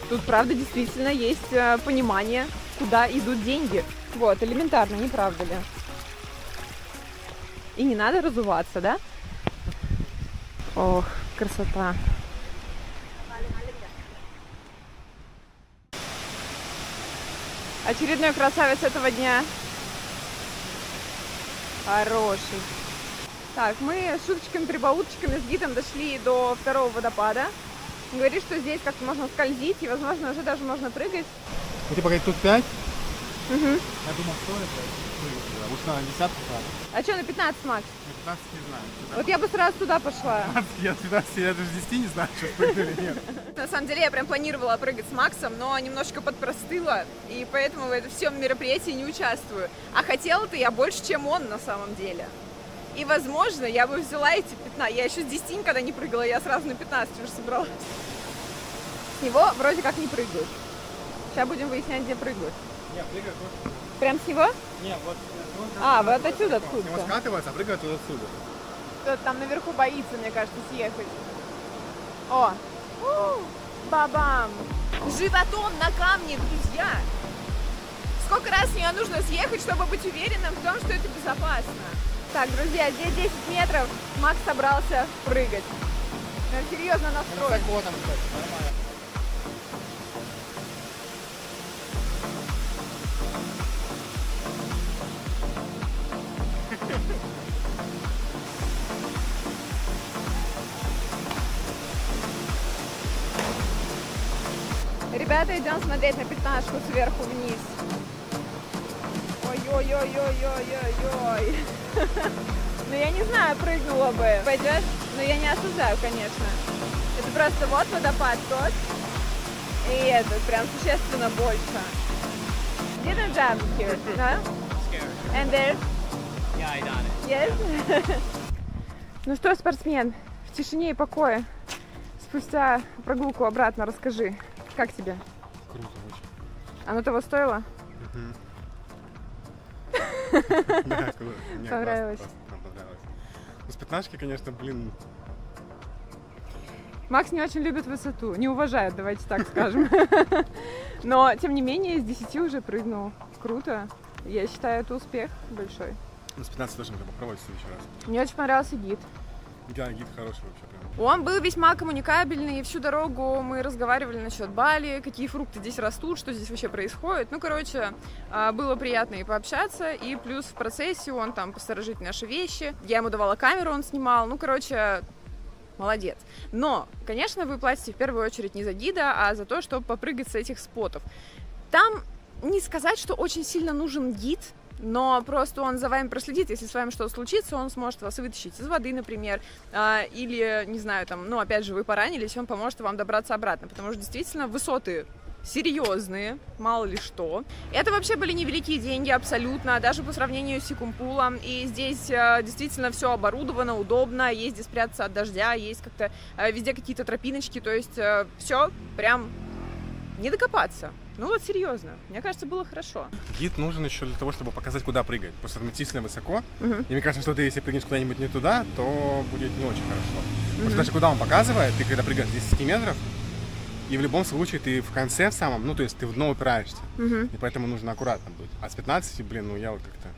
Тут, правда, действительно есть понимание, куда идут деньги. Вот, элементарно, не правда ли? И не надо разуваться, да? Ох, красота. Очередной красавец этого дня. Хороший. Так, мы с шуточками-прибауточками с гидом дошли до второго водопада. Говорит, что здесь как-то можно скользить и, возможно, уже даже можно прыгать. Ну, типа, тут 5? Угу. Я думал, что это? Лучше на 10 сразу. А что, на 15, Макс? На 15 не знаю. Вот я бы сразу туда пошла. 15, я 15, я даже 10 не знаю, что прыгну или нет. На самом деле я прям планировала прыгать с Максом, но немножечко подпростыла, и поэтому в этом всем мероприятии не участвую. А хотела-то я больше, чем он на самом деле. И, возможно, я бы взяла эти 15. Я еще с 10 никогда не прыгала, я сразу на 15 уже собралась. С него вроде как не прыгают. Сейчас будем выяснять, где прыгают. Нет, прыгают вот. Прям с него? Нет, вот. Вот отсюда, откуда? С него скатывается, а прыгает вот отсюда. Кто-то там наверху боится, мне кажется, съехать. О! Бабам! Животом на камне, друзья! Сколько раз с нее нужно съехать, чтобы быть уверенным в том, что это безопасно? Так, друзья, здесь 10 метров. Макс собрался прыгать. Он серьезно настроен. Ну, так, кстати, нормально. Ребята, идем смотреть на пятнашку сверху вниз. Ой-ой-ой-ой-ой-ой-ой. Ну я не знаю, прыгнула бы. Пойдешь? Но я не осуждаю, конечно. Это просто вот водопад тот. И этот прям существенно больше. Didn't jump here, no? And there? Yeah, I done it. Yes? Ну что, спортсмен, в тишине и покое. Спустя прогулку обратно расскажи. Как тебе? Круто очень. Оно того стоило? Да, круто. Понравилось. Понравилось. Ну, с пятнашки, конечно, блин. Макс не очень любит высоту, не уважает, давайте так скажем. Но, тем не менее, с 10 уже прыгнул. Круто. Я считаю, это успех большой. Ну, с 15 тоже можно попробовать в следующий раз. Мне очень понравился гид. Да, гид хороший вообще прям. Он был весьма коммуникабельный, и всю дорогу мы разговаривали насчет Бали, какие фрукты здесь растут, что здесь вообще происходит. Ну, короче, было приятно и пообщаться, и плюс в процессе он там посторожит наши вещи. Я ему давала камеру, он снимал. Ну, короче, молодец. Но, конечно, вы платите в первую очередь не за гида, а за то, чтобы попрыгать с этих спотов. Там не сказать, что очень сильно нужен гид, но просто он за вами проследит, если с вами что-то случится, он сможет вас вытащить из воды, например, или, не знаю, там, ну, опять же, вы поранились, он поможет вам добраться обратно, потому что действительно высоты серьезные, мало ли что. Это вообще были невеликие деньги абсолютно, даже по сравнению с Сикумпулом, и здесь действительно все оборудовано, удобно, есть где спрятаться от дождя, есть как-то везде какие-то тропиночки, то есть все прям не докопаться. Ну вот серьезно, мне кажется, было хорошо. Гид нужен еще для того, чтобы показать, куда прыгать. Просто относительно высоко. И мне кажется, что ты, если прыгнешь куда-нибудь не туда, то будет не очень хорошо. Потому что даже куда он показывает, ты когда прыгаешь 10 метров, и в любом случае ты в конце в самом, ну то есть ты в дно упираешься. И поэтому нужно аккуратно быть. А с 15, блин, ну я вот как-то...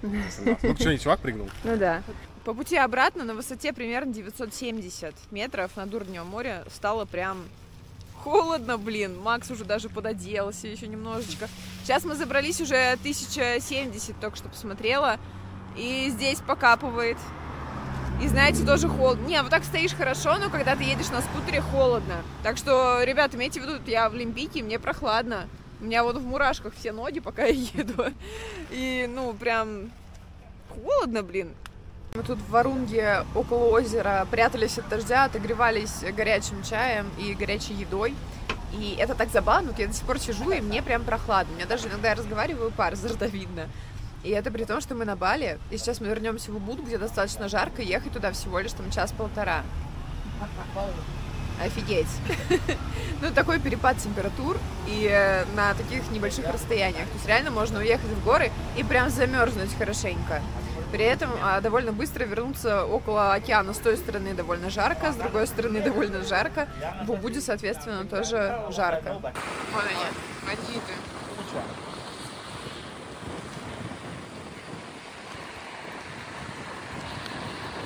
Ну что, чувак прыгнул? Ну да. По пути обратно на высоте примерно 970 метров над уровнем моря стало прям холодно, блин. Макс уже даже пододелся еще немножечко. Сейчас мы забрались уже 1070, только что посмотрела. И здесь покапывает. И знаете, тоже холодно. Не, вот так стоишь хорошо, но когда ты едешь на скутере, холодно. Так что, ребят, имейте в виду, я в Олимпийке, мне прохладно. У меня вот в мурашках все ноги, пока я еду. И, ну, прям холодно, блин. Мы тут в Варунге около озера прятались от дождя, отогревались горячим чаем и горячей едой. И это так забавно, вот я до сих пор сижу, и мне прям прохладно. У меня даже иногда я разговариваю, пар изо рта видно. И это при том, что мы на Бали, и сейчас мы вернемся в Убуд, где достаточно жарко, и ехать туда всего лишь там час-полтора. Офигеть. Ну, такой перепад температур и на таких небольших расстояниях. То есть реально можно уехать в горы и прям замерзнуть хорошенько. При этом довольно быстро вернуться около океана. С той стороны довольно жарко, с другой стороны довольно жарко. В Убуде, соответственно, тоже жарко. Вот они, бандиты.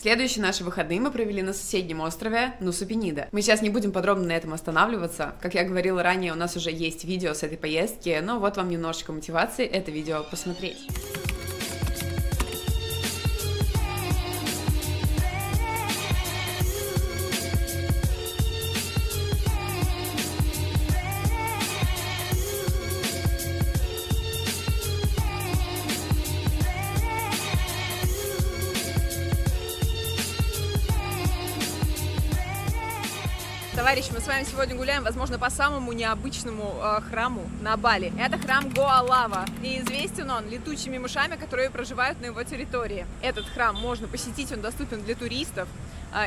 Следующие наши выходные мы провели на соседнем острове Нусу-Пенида. Мы сейчас не будем подробно на этом останавливаться. Как я говорила ранее, у нас уже есть видео с этой поездки, но вот вам немножечко мотивации это видео посмотреть. Товарищи, мы с вами сегодня гуляем, возможно, по самому необычному храму на Бали. Это храм Гоа-Лава, и известен он летучими мышами, которые проживают на его территории. Этот храм можно посетить, он доступен для туристов,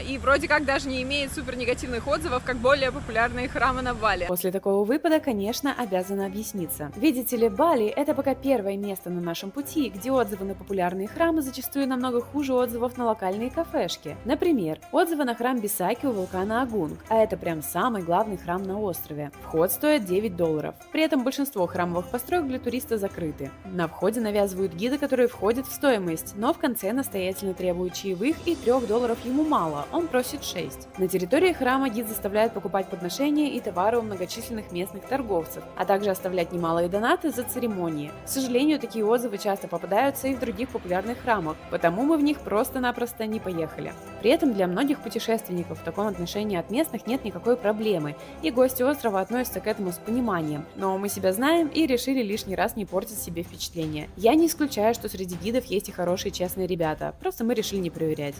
и вроде как даже не имеет супер негативных отзывов, как более популярные храмы на Бали. После такого выпада, конечно, обязана объясниться. Видите ли, Бали — это пока первое место на нашем пути, где отзывы на популярные храмы зачастую намного хуже отзывов на локальные кафешки. Например, отзывы на храм Бисаки у вулкана Агунг, а это прям самый главный храм на острове. Вход стоит $9. При этом большинство храмовых построек для туриста закрыты. На входе навязывают гиды, которые входят в стоимость, но в конце настоятельно требуют чаевых, и $3 ему мало. Он просит 6. На территории храма гид заставляет покупать подношения и товары у многочисленных местных торговцев, а также оставлять немалые донаты за церемонии. К сожалению, такие отзывы часто попадаются и в других популярных храмах, потому мы в них просто-напросто не поехали. При этом для многих путешественников в таком отношении от местных нет никакой проблемы, и гости острова относятся к этому с пониманием. Но мы себя знаем и решили лишний раз не портить себе впечатление. Я не исключаю, что среди гидов есть и хорошие честные ребята, просто мы решили не проверять.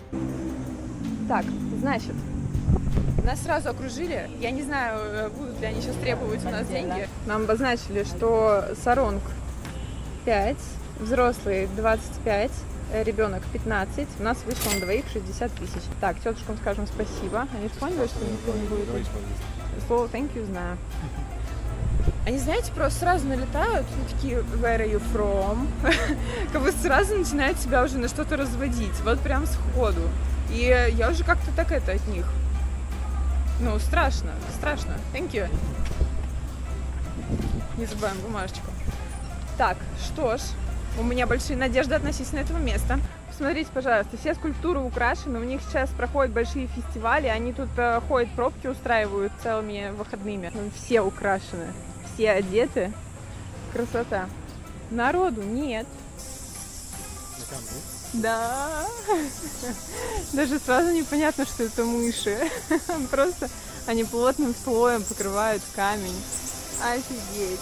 Так, значит, нас сразу окружили. Я не знаю, будут ли они сейчас требовать у нас деньги. Нам обозначили, что саронг 5, взрослый 25, ребенок 15. У нас вышло на двоих 60 тысяч. Так, тетушкам скажем спасибо. Они же поняли, что никто не будет. Слово thank you знаю. Они, знаете, просто сразу налетают, и такие, where are you from? Как бы сразу начинают себя уже на что-то разводить. Вот прям сходу. И я уже как-то так это от них. Ну, страшно, страшно. Thank you. Не забываем бумажечку. Так, что ж, у меня большие надежды относительно этого места. Посмотрите, пожалуйста, все скульптуры украшены, у них сейчас проходят большие фестивали, они тут ходят, пробки устраивают целыми выходными. Все украшены, все одеты. Красота. Народу нет. Да. Даже сразу непонятно, что это мыши. Просто они плотным слоем покрывают камень. Офигеть.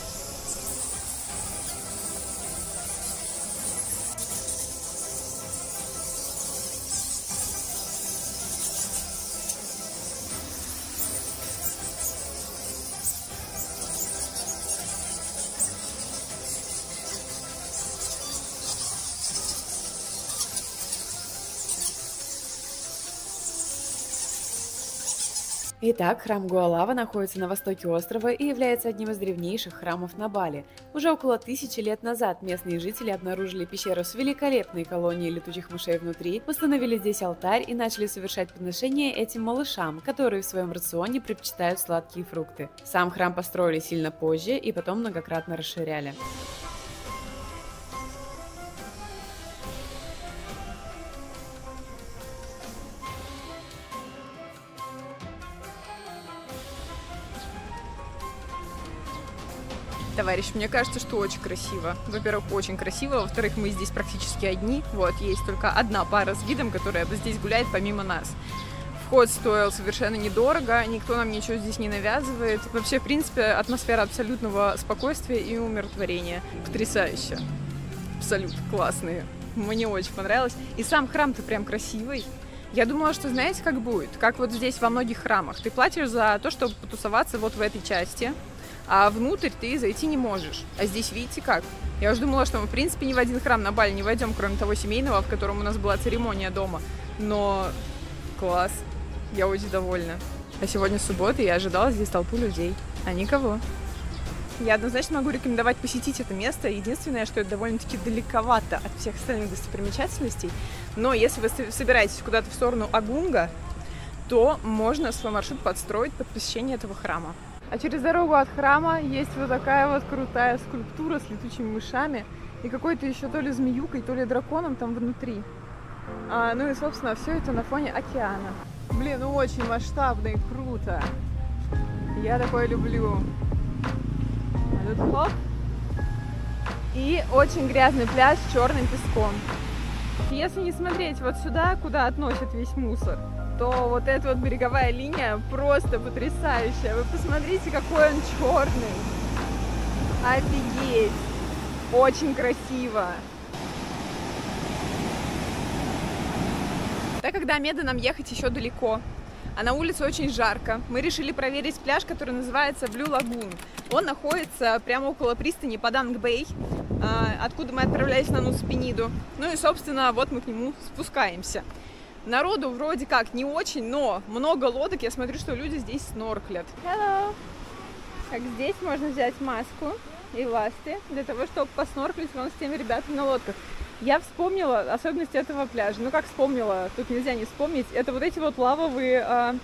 Итак, храм Гоа-Лава находится на востоке острова и является одним из древнейших храмов на Бали. Уже около 1000 лет назад местные жители обнаружили пещеру с великолепной колонией летучих мышей внутри, установили здесь алтарь и начали совершать подношения этим малышам, которые в своем рационе предпочитают сладкие фрукты. Сам храм построили сильно позже и потом многократно расширяли. Товарищ, мне кажется, что очень красиво. Во-первых, очень красиво, во-вторых, мы здесь практически одни. Вот, есть только одна пара с гидом, которая здесь гуляет помимо нас. Вход стоил совершенно недорого, никто нам ничего здесь не навязывает. Вообще, в принципе, атмосфера абсолютного спокойствия и умиротворения. Потрясающе. Абсолютно классные. Мне очень понравилось. И сам храм-то прям красивый. Я думала, что знаете, как будет? Как вот здесь во многих храмах. Ты платишь за то, чтобы потусоваться вот в этой части, а внутрь ты зайти не можешь. А здесь видите как? Я уже думала, что мы, в принципе, ни в один храм на Бали не войдем, кроме того семейного, в котором у нас была церемония дома. Но класс. Я очень довольна. А сегодня суббота, и я ожидала здесь толпу людей. А никого. Я однозначно могу рекомендовать посетить это место. Единственное, что это довольно-таки далековато от всех остальных достопримечательностей. Но если вы собираетесь куда-то в сторону Агунга, то можно свой маршрут подстроить под посещение этого храма. А через дорогу от храма есть вот такая вот крутая скульптура с летучими мышами и какой-то еще то ли змеюкой, то ли драконом там внутри. Ну и, собственно, все это на фоне океана. Блин, ну очень масштабно и круто. Я такое люблю. А тут хоп. И очень грязный пляж с черным песком. Если не смотреть вот сюда, куда относят весь мусор, то вот эта вот береговая линия просто потрясающая. Вы посмотрите, какой он черный. Офигеть! Очень красиво. Так как до Амеда нам ехать еще далеко, а на улице очень жарко, мы решили проверить пляж, который называется Blue Lagoon. Он находится прямо около пристани Паданг-Бэй, откуда мы отправлялись на Нуса-Пениду. Ну и, собственно, вот мы к нему спускаемся. Народу вроде как не очень, но много лодок. Я смотрю, что люди здесь снорклят. Hello! Как здесь можно взять маску и ласты для того, чтобы поснорклить вон с теми ребятами на лодках. Я вспомнила особенность этого пляжа. Ну как вспомнила, тут нельзя не вспомнить. Это вот эти вот лавовые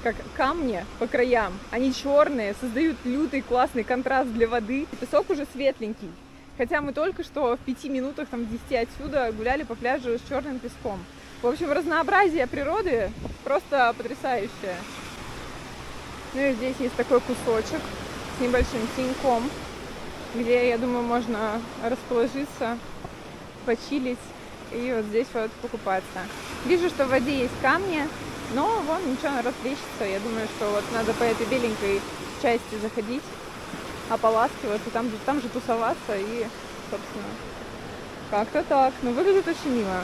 как камни по краям. Они черные, создают лютый классный контраст для воды. И песок уже светленький. Хотя мы только что в 5 минутах, там 10 отсюда гуляли по пляжу с черным песком. В общем, разнообразие природы просто потрясающее. Ну и здесь есть такой кусочек с небольшим теньком, где, я думаю, можно расположиться, почилить и вот здесь вот покупаться. Вижу, что в воде есть камни, но вон ничего, она расплещется. Я думаю, что вот надо по этой беленькой части заходить, ополаскиваться, там же тусоваться и, собственно, как-то так. Но выглядит очень мило.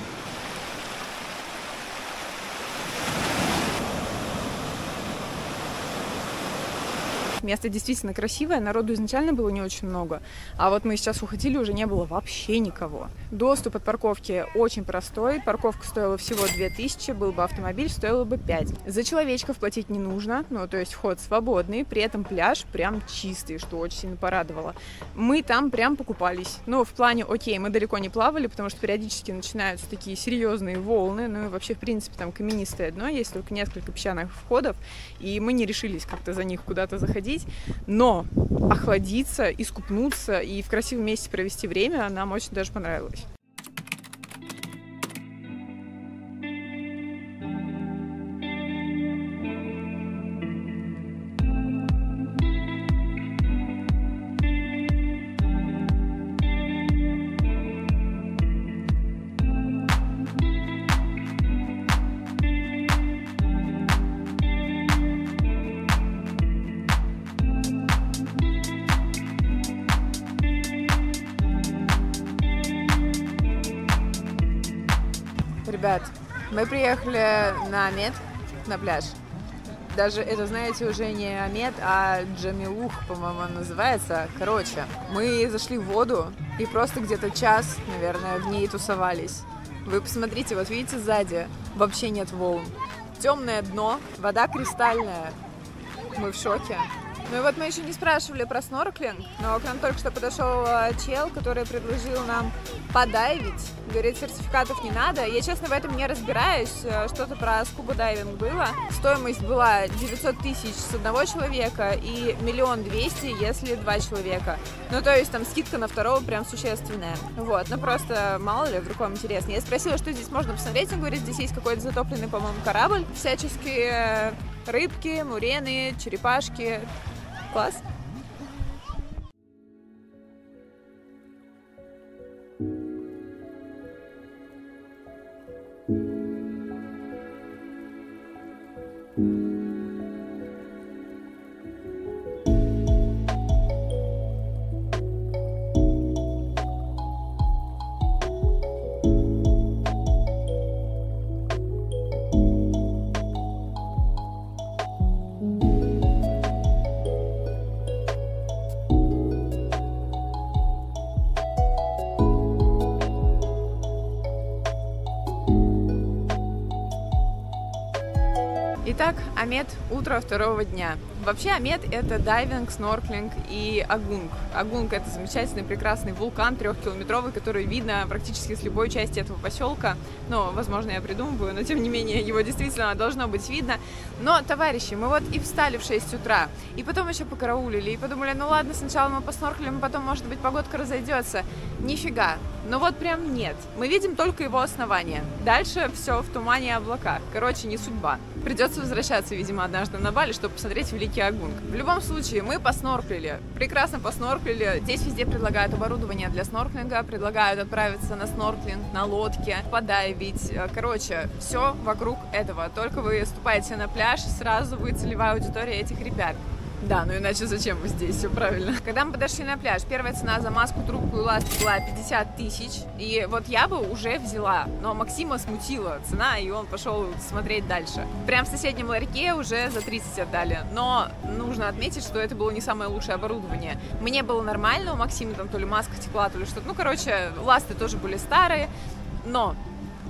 Место действительно красивое, народу изначально было не очень много, а вот мы сейчас уходили, уже не было вообще никого. Доступ от парковки очень простой, парковка стоила всего 2000, был бы автомобиль, стоило бы 5. За человечков платить не нужно, ну то есть вход свободный, при этом пляж прям чистый, что очень сильно порадовало. Мы там прям покупались, но в плане, окей, мы далеко не плавали, потому что периодически начинаются такие серьезные волны, ну и вообще в принципе там каменистое дно, есть только несколько песчаных входов, и мы не решились как-то за них куда-то заходить. Но охладиться, искупнуться и в красивом месте провести время нам очень даже понравилось. Ребят, мы приехали на Амед, на пляж. Даже это, знаете, уже не Амед, а Джамилух, по-моему, называется. Короче, мы зашли в воду и просто где-то час, наверное, в ней тусовались. Вы посмотрите, вот видите сзади, вообще нет волн. Темное дно, вода кристальная. Мы в шоке. Ну и вот мы еще не спрашивали про снорклинг, но к нам только что подошел чел, который предложил нам подайвить. Говорит, сертификатов не надо. Я, честно, в этом не разбираюсь. Что-то про скуба-дайвинг было. Стоимость была 900 тысяч с одного человека и 1 200 000, если 2 человека. Ну, то есть там скидка на второго прям существенная. Вот, ну просто мало ли, вдруг вам интересно. Я спросила, что здесь можно посмотреть. Он говорит, здесь есть какой-то затопленный, по-моему, корабль. Всяческие рыбки, мурены, черепашки. Класс. Итак, Амет, утро второго дня. Вообще Амет — это дайвинг, снорклинг и Агунг. Агунг — это замечательный, прекрасный вулкан 3-километровый, который видно практически с любой части этого поселка. Ну, возможно, я придумываю, но тем не менее его действительно должно быть видно. Но, товарищи, мы вот и встали в 6 утра, и потом еще покараулили, и подумали, ну ладно, сначала мы поснорклим, а потом, может быть, погодка разойдется. Нифига. Но вот прям нет. Мы видим только его основание. Дальше все в тумане и облаках. Короче, не судьба. Придется возвращаться, видимо, однажды на Бали, чтобы посмотреть Великий Агунг. В любом случае, мы поснорклили. Прекрасно поснорклили. Здесь везде предлагают оборудование для снорклинга, предлагают отправиться на снорклинг, на лодке, подайвить. Короче, все вокруг этого. Только вы ступаете на пляж, сразу вы целевая аудитория этих ребят. Да, ну иначе зачем вы здесь, все правильно. Когда мы подошли на пляж, первая цена за маску, трубку и ласты была 50 тысяч. И вот я бы уже взяла, но Максима смутила цена, и он пошел смотреть дальше. Прям в соседнем ларьке уже за 30 отдали. Но нужно отметить, что это было не самое лучшее оборудование. Мне было нормально, у Максима там то ли маска текла, то ли что-то. Ну, короче, ласты тоже были старые, но...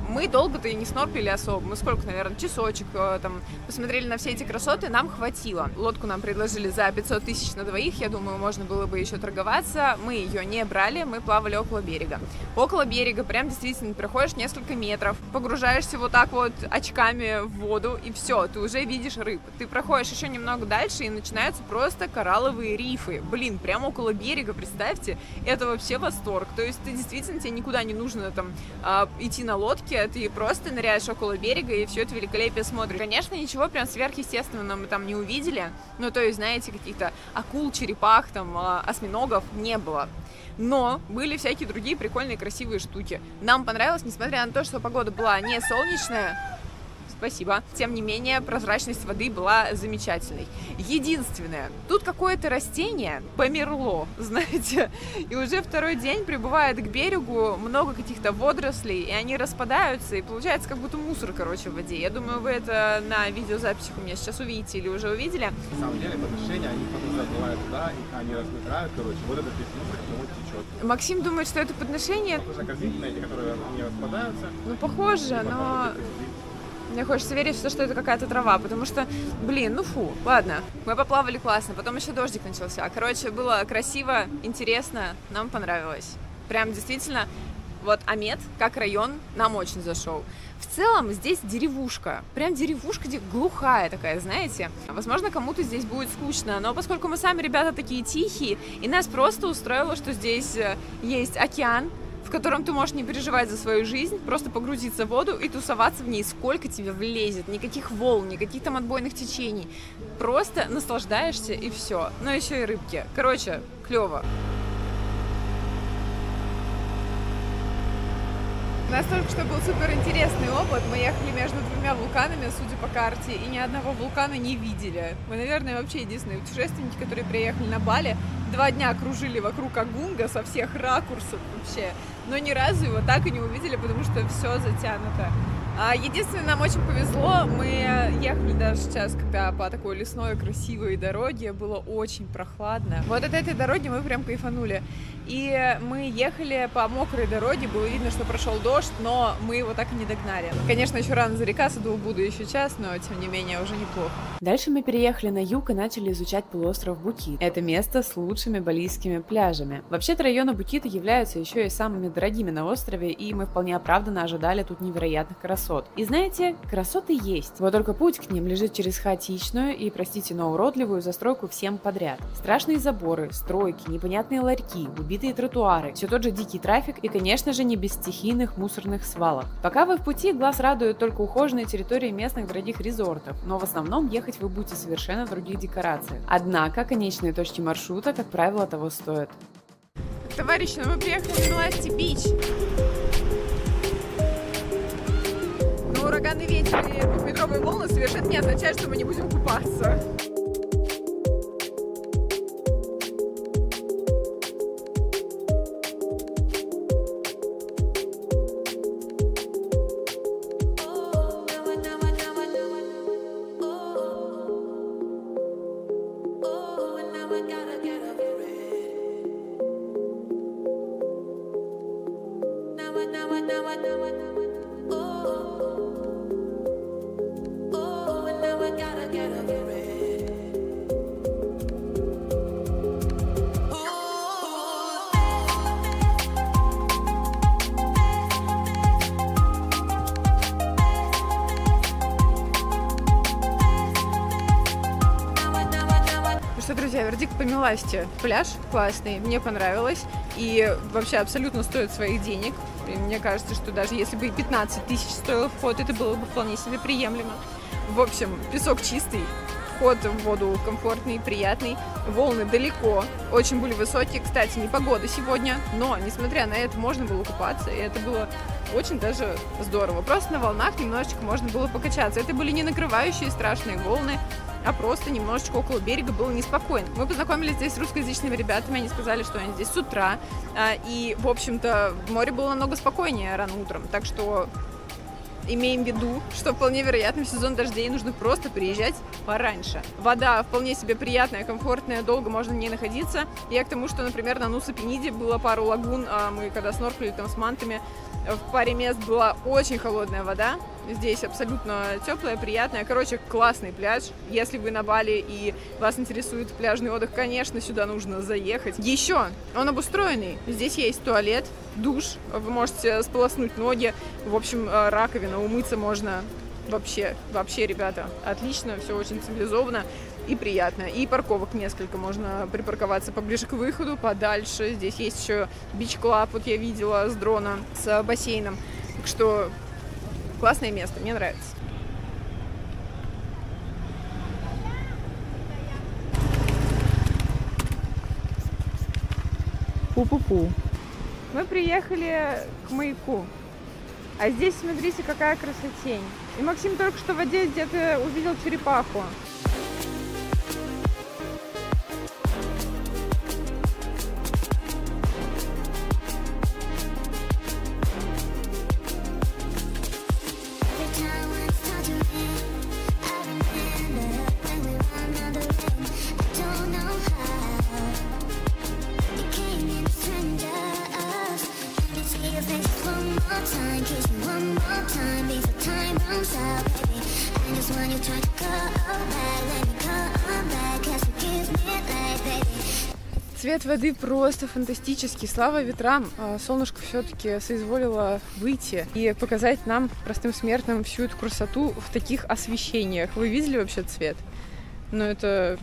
Мы долго-то и не снорклили особо. Мы сколько, наверное, часочек там посмотрели на все эти красоты, нам хватило. Лодку нам предложили за 500 тысяч на двоих. Я думаю, можно было бы еще торговаться. Мы ее не брали, мы плавали около берега. Около берега прям действительно проходишь несколько метров, погружаешься вот так вот очками в воду, и все, ты уже видишь рыб. Ты проходишь еще немного дальше, и начинаются просто коралловые рифы. Блин, прям около берега, представьте, это вообще восторг. То есть ты действительно, тебе никуда не нужно там идти на лодке, ты просто ныряешь около берега и все это великолепие смотришь. Конечно, ничего прям сверхъестественного мы там не увидели, ну, то есть, знаете, каких-то акул, черепах, там, осьминогов не было. Но были всякие другие прикольные, красивые штуки. Нам понравилось, несмотря на то, что погода была не солнечная, спасибо. Тем не менее, прозрачность воды была замечательной. Единственное, тут какое-то растение померло, знаете, и уже второй день прибывает к берегу много каких-то водорослей, и они распадаются, и получается как будто мусор, короче, в воде. Я думаю, вы это на видеозаписях у меня сейчас увидите или уже увидели. На самом деле, подношения, они потом заплывают туда, и они размыкают, короче, вот этот весь мусор к нему течет. Максим думает, что это подношение. Похоже на корзинки, эти, которые не распадаются. Ну, похоже, но... Мне хочется верить в то, что это какая-то трава, потому что, блин, ну фу, ладно. Мы поплавали классно, потом еще дождик начался. Короче, было красиво, интересно, нам понравилось. Прям действительно, вот Амет, как район, нам очень зашел. В целом здесь деревушка, прям деревушка глухая такая, знаете. Возможно, кому-то здесь будет скучно, но поскольку мы сами ребята такие тихие, и нас просто устроило, что здесь есть океан, в котором ты можешь не переживать за свою жизнь, просто погрузиться в воду и тусоваться в ней, сколько тебе влезет, никаких волн, никаких там отбойных течений, просто наслаждаешься и все. Но еще и рыбки. Короче, клево. У нас только что был супер интересный опыт. Мы ехали между двумя вулканами, судя по карте, и ни одного вулкана не видели. Мы, наверное, вообще единственные путешественники, которые приехали на Бали. 2 дня кружили вокруг Агунга со всех ракурсов вообще, но ни разу его так и не увидели, потому что все затянуто. Единственное, нам очень повезло, мы ехали даже сейчас, когда по такой лесной красивой дороге, было очень прохладно. Вот от этой дороги мы прям кайфанули. И мы ехали по мокрой дороге, было видно, что прошел дождь, но мы его так и не догнали. Конечно, еще рано зарекаться, до Убуды еще час, но тем не менее уже неплохо. Дальше мы переехали на юг и начали изучать полуостров Букит. Это место с лучшими балийскими пляжами. Вообще-то районы Букита являются еще и самыми дорогими на острове, и мы вполне оправданно ожидали тут невероятных красот. И знаете, красоты есть, вот только путь к ним лежит через хаотичную и, простите, но уродливую застройку всем подряд. Страшные заборы, стройки, непонятные ларьки, убитые тротуары, все тот же дикий трафик и, конечно же, не без стихийных мусорных свалок. Пока вы в пути, глаз радует только ухоженные территории местных дорогих резортов, но в основном ехать вы будете совершенно в других декорациях. Однако, конечные точки маршрута, как правило, того стоят. Товарищи, ну мы приехали на Ласти-Бич. Но ураганный ветер и двухметровые волны совершенно не означают, что мы не будем купаться. вердикт по милости. Пляж классный, мне понравилось. И вообще абсолютно стоит своих денег. И мне кажется, что даже если бы и 15 тысяч стоил вход, это было бы вполне себе приемлемо. В общем, песок чистый, вход в воду комфортный, приятный. Волны далеко, очень были высокие. Кстати, не погода сегодня, но, несмотря на это, можно было купаться. И это было очень даже здорово. Просто на волнах немножечко можно было покачаться. Это были не накрывающие страшные волны, а просто немножечко около берега было неспокойно. Мы познакомились здесь с русскоязычными ребятами, они сказали, что они здесь с утра, и, в общем-то, море было намного спокойнее рано утром, так что имеем в виду, что вполне вероятно в сезон дождей нужно просто приезжать пораньше. Вода вполне себе приятная, комфортная, долго можно в ней находиться. Я к тому, что, например, на Нуса-Пениде было пару лагун, мы когда снорклили там с мантами, в паре мест была очень холодная вода. Здесь абсолютно теплая, приятная. Короче, классный пляж. Если вы на Бали и вас интересует пляжный отдых, конечно, сюда нужно заехать. Еще он обустроенный. Здесь есть туалет, душ. Вы можете сполоснуть ноги. В общем, раковина, умыться можно. Вообще, ребята, отлично. Все очень цивилизованно и приятно. И парковок несколько. Можно припарковаться поближе к выходу, подальше. Здесь есть еще бич-клаб. Вот я видела с дрона, с бассейном. Так что классное место, мне нравится. Пу-пу-пу. Мы приехали к маяку. А здесь, смотрите, какая красотень. И Максим только что в воде где-то увидел черепаху. Цвет воды просто фантастический. Слава ветрам, солнышко все-таки соизволило выйти и показать нам, простым смертным, всю эту красоту в таких освещениях. Вы видели вообще цвет? Ну, это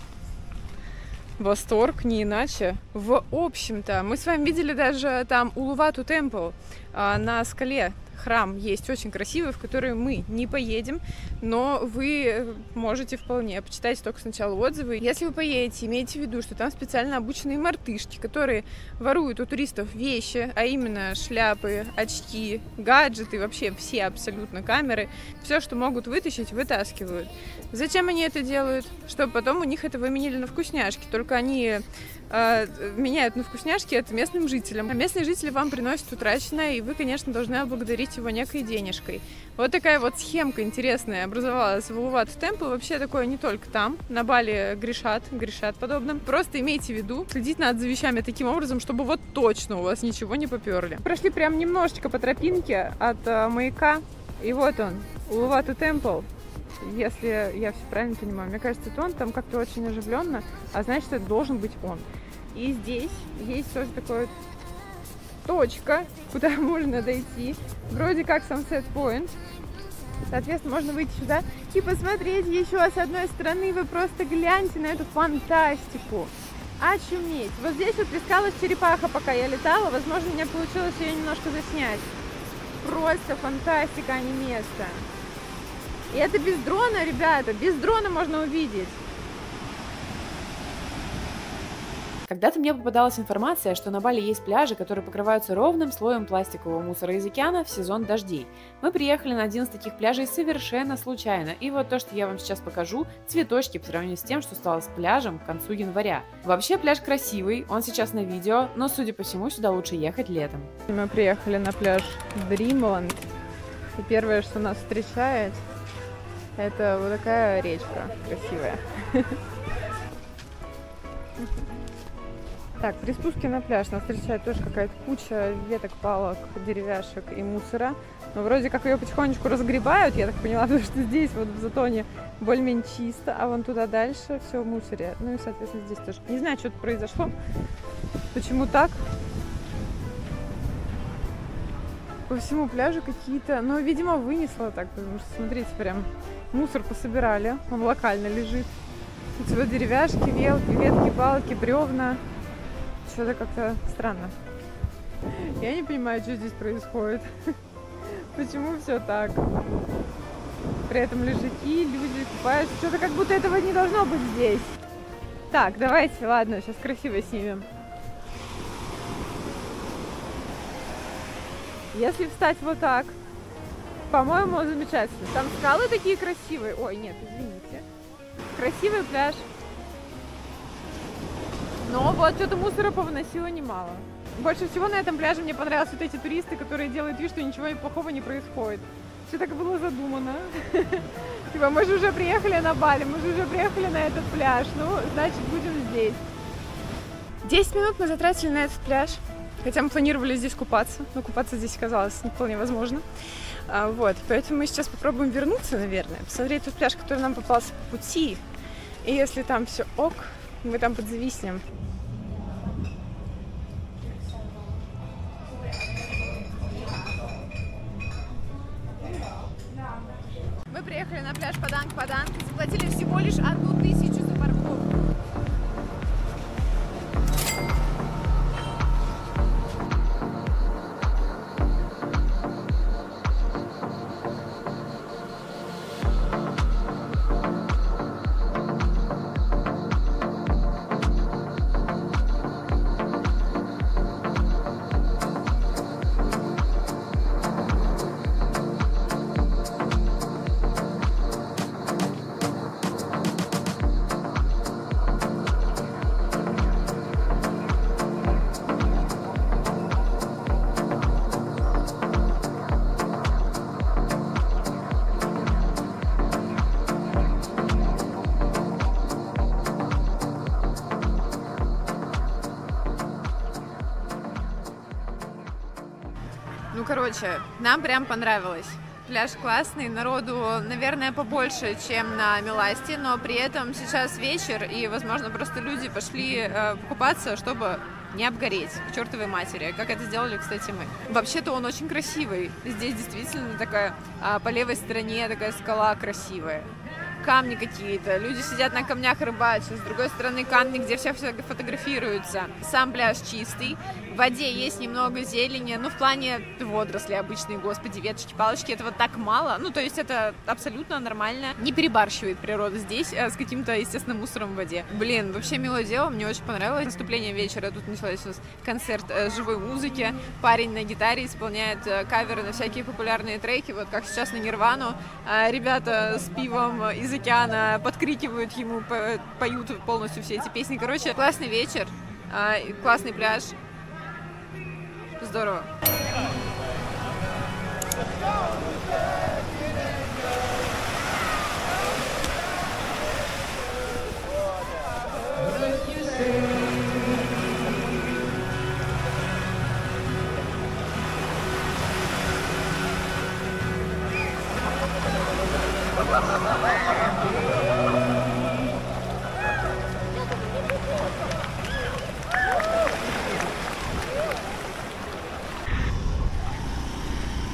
восторг, не иначе. В общем-то, мы с вами видели даже там Улувату Темпл на скале. Храм есть очень красивый, в который мы не поедем, но вы можете вполне почитать только сначала отзывы. Если вы поедете, имейте в виду, что там специально обученные мартышки, которые воруют у туристов вещи, а именно шляпы, очки, гаджеты, вообще все абсолютно камеры. Все, что могут вытащить, вытаскивают. Зачем они это делают? Чтобы потом у них это выменили на вкусняшки. Только они меняют на вкусняшки это местным жителям. А местные жители вам приносят утраченное, и вы, конечно, должны отблагодарить его некой денежкой. Вот такая вот схемка интересная образовалась в Улувату Темпл. Вообще такое не только там. На Бали грешат подобным. Просто имейте в виду, следить надо за вещами таким образом, чтобы вот точно у вас ничего не поперли. Прошли прям немножечко по тропинке от маяка, и вот он, Улувату Темпл. Если я все правильно понимаю, мне кажется, это он, там как-то очень оживленно, а значит, это должен быть он. И здесь есть тоже такая точка, куда можно дойти, вроде как Sunset Point. Соответственно, можно выйти сюда и посмотреть еще с одной стороны. Вы просто гляньте на эту фантастику. Очуметь. Вот здесь вот плескалась черепаха, пока я летала. Возможно, у меня получилось ее немножко заснять. Просто фантастика, а не место. И это без дрона, ребята, без дрона можно увидеть. Когда-то мне попадалась информация, что на Бали есть пляжи, которые покрываются ровным слоем пластикового мусора из океана в сезон дождей. Мы приехали на один из таких пляжей совершенно случайно, и вот то, что я вам сейчас покажу, цветочки по сравнению с тем, что стало с пляжем к концу января. Вообще пляж красивый, он сейчас на видео, но, судя по всему, сюда лучше ехать летом. Мы приехали на пляж Dreamland, и первое, что нас встречает, это вот такая речка красивая. Так, при спуске на пляж нас встречает тоже какая-то куча веток, палок, деревяшек и мусора. Но вроде как ее потихонечку разгребают, я так поняла, потому что здесь вот в Затоне более-менее чисто, а вон туда дальше все в мусоре. Ну и, соответственно, здесь тоже. Не знаю, что-то произошло, почему так. По всему пляжу какие-то, ну, видимо, вынесло так, потому что, смотрите, прям мусор пособирали, он локально лежит. Эти вот деревяшки, велки, ветки, палки, бревна. Что-то как-то странно. Я не понимаю, что здесь происходит. Почему все так? При этом лежаки, люди купаются. Что-то как будто этого не должно быть здесь. Так, давайте, ладно, сейчас красиво снимем. Если встать вот так, по-моему, замечательно. Там скалы такие красивые. Ой, нет, извините. Красивый пляж. Но вот что-то мусора повыносило немало. Больше всего на этом пляже мне понравились вот эти туристы, которые делают вид, что ничего плохого не происходит. Все так было задумано. Типа, мы же уже приехали на Бали, мы же уже приехали на этот пляж. Ну, значит, будем здесь. 10 минут мы затратили на этот пляж. Хотя мы планировали здесь купаться, но купаться здесь оказалось не вполне возможно. Вот, поэтому мы сейчас попробуем вернуться, наверное, посмотреть тот пляж, который нам попался по пути. И если там все ок, мы там подзависнем. Мы приехали на пляж Паданг-Паданг и заплатили всего лишь 1000 за парковку. Ну, короче, нам прям понравилось. Пляж классный, народу, наверное, побольше, чем на Меласте, но при этом сейчас вечер, и, возможно, просто люди пошли купаться, чтобы не обгореть к чертовой матери, как это сделали, кстати, мы. Вообще-то он очень красивый. Здесь действительно такая, по левой стороне такая скала красивая. Камни какие-то, люди сидят на камнях, рыбачат, с другой стороны камни, где все фотографируются. Сам пляж чистый, в воде есть немного зелени, ну, в плане водорослей обычные, господи, веточки, палочки, этого так мало, ну, то есть это абсолютно нормально, не перебарщивает природа здесь с каким-то, естественно, мусором в воде. Блин, вообще милое дело, мне очень понравилось наступление вечера, тут началось у нас концерт живой музыки, парень на гитаре исполняет каверы на всякие популярные треки, вот как сейчас на Нирвану, ребята с пивом из океана подкрикивают ему, поют полностью все эти песни. Короче, классный вечер, классный пляж. Здорово.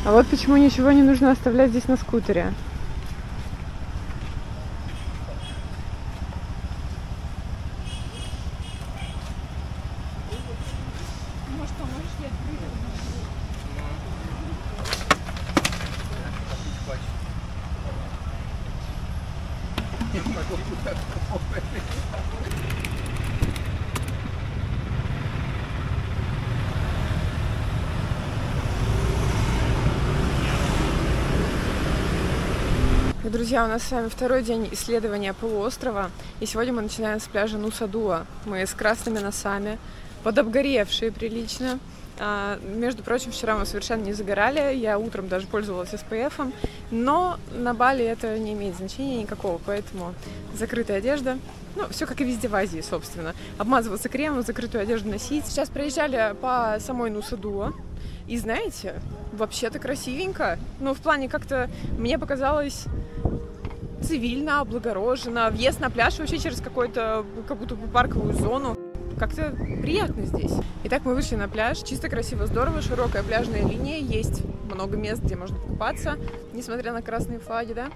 А вот почему ничего не нужно оставлять здесь на скутере. Может, поможешь ей открыть? Друзья, у нас с вами второй день исследования полуострова, и сегодня мы начинаем с пляжа Нуса-Дуа. Мы с красными носами, подобгоревшие прилично. Между прочим, вчера мы совершенно не загорали, я утром даже пользовалась SPF-ом, но на Бали это не имеет значения никакого, поэтому закрытая одежда. Ну, все как и везде в Азии, собственно. Обмазываться кремом, закрытую одежду носить. Сейчас проезжали по самой Нуса-Дуа. И знаете, вообще-то красивенько. Ну, в плане как-то мне показалось цивильно, облагорожено. Въезд на пляж вообще через какую-то, как будто бы парковую зону. как-то приятно здесь. Итак, мы вышли на пляж. Чисто, красиво, здорово. Широкая пляжная линия. Есть много мест, где можно купаться, несмотря на красные флаги, да?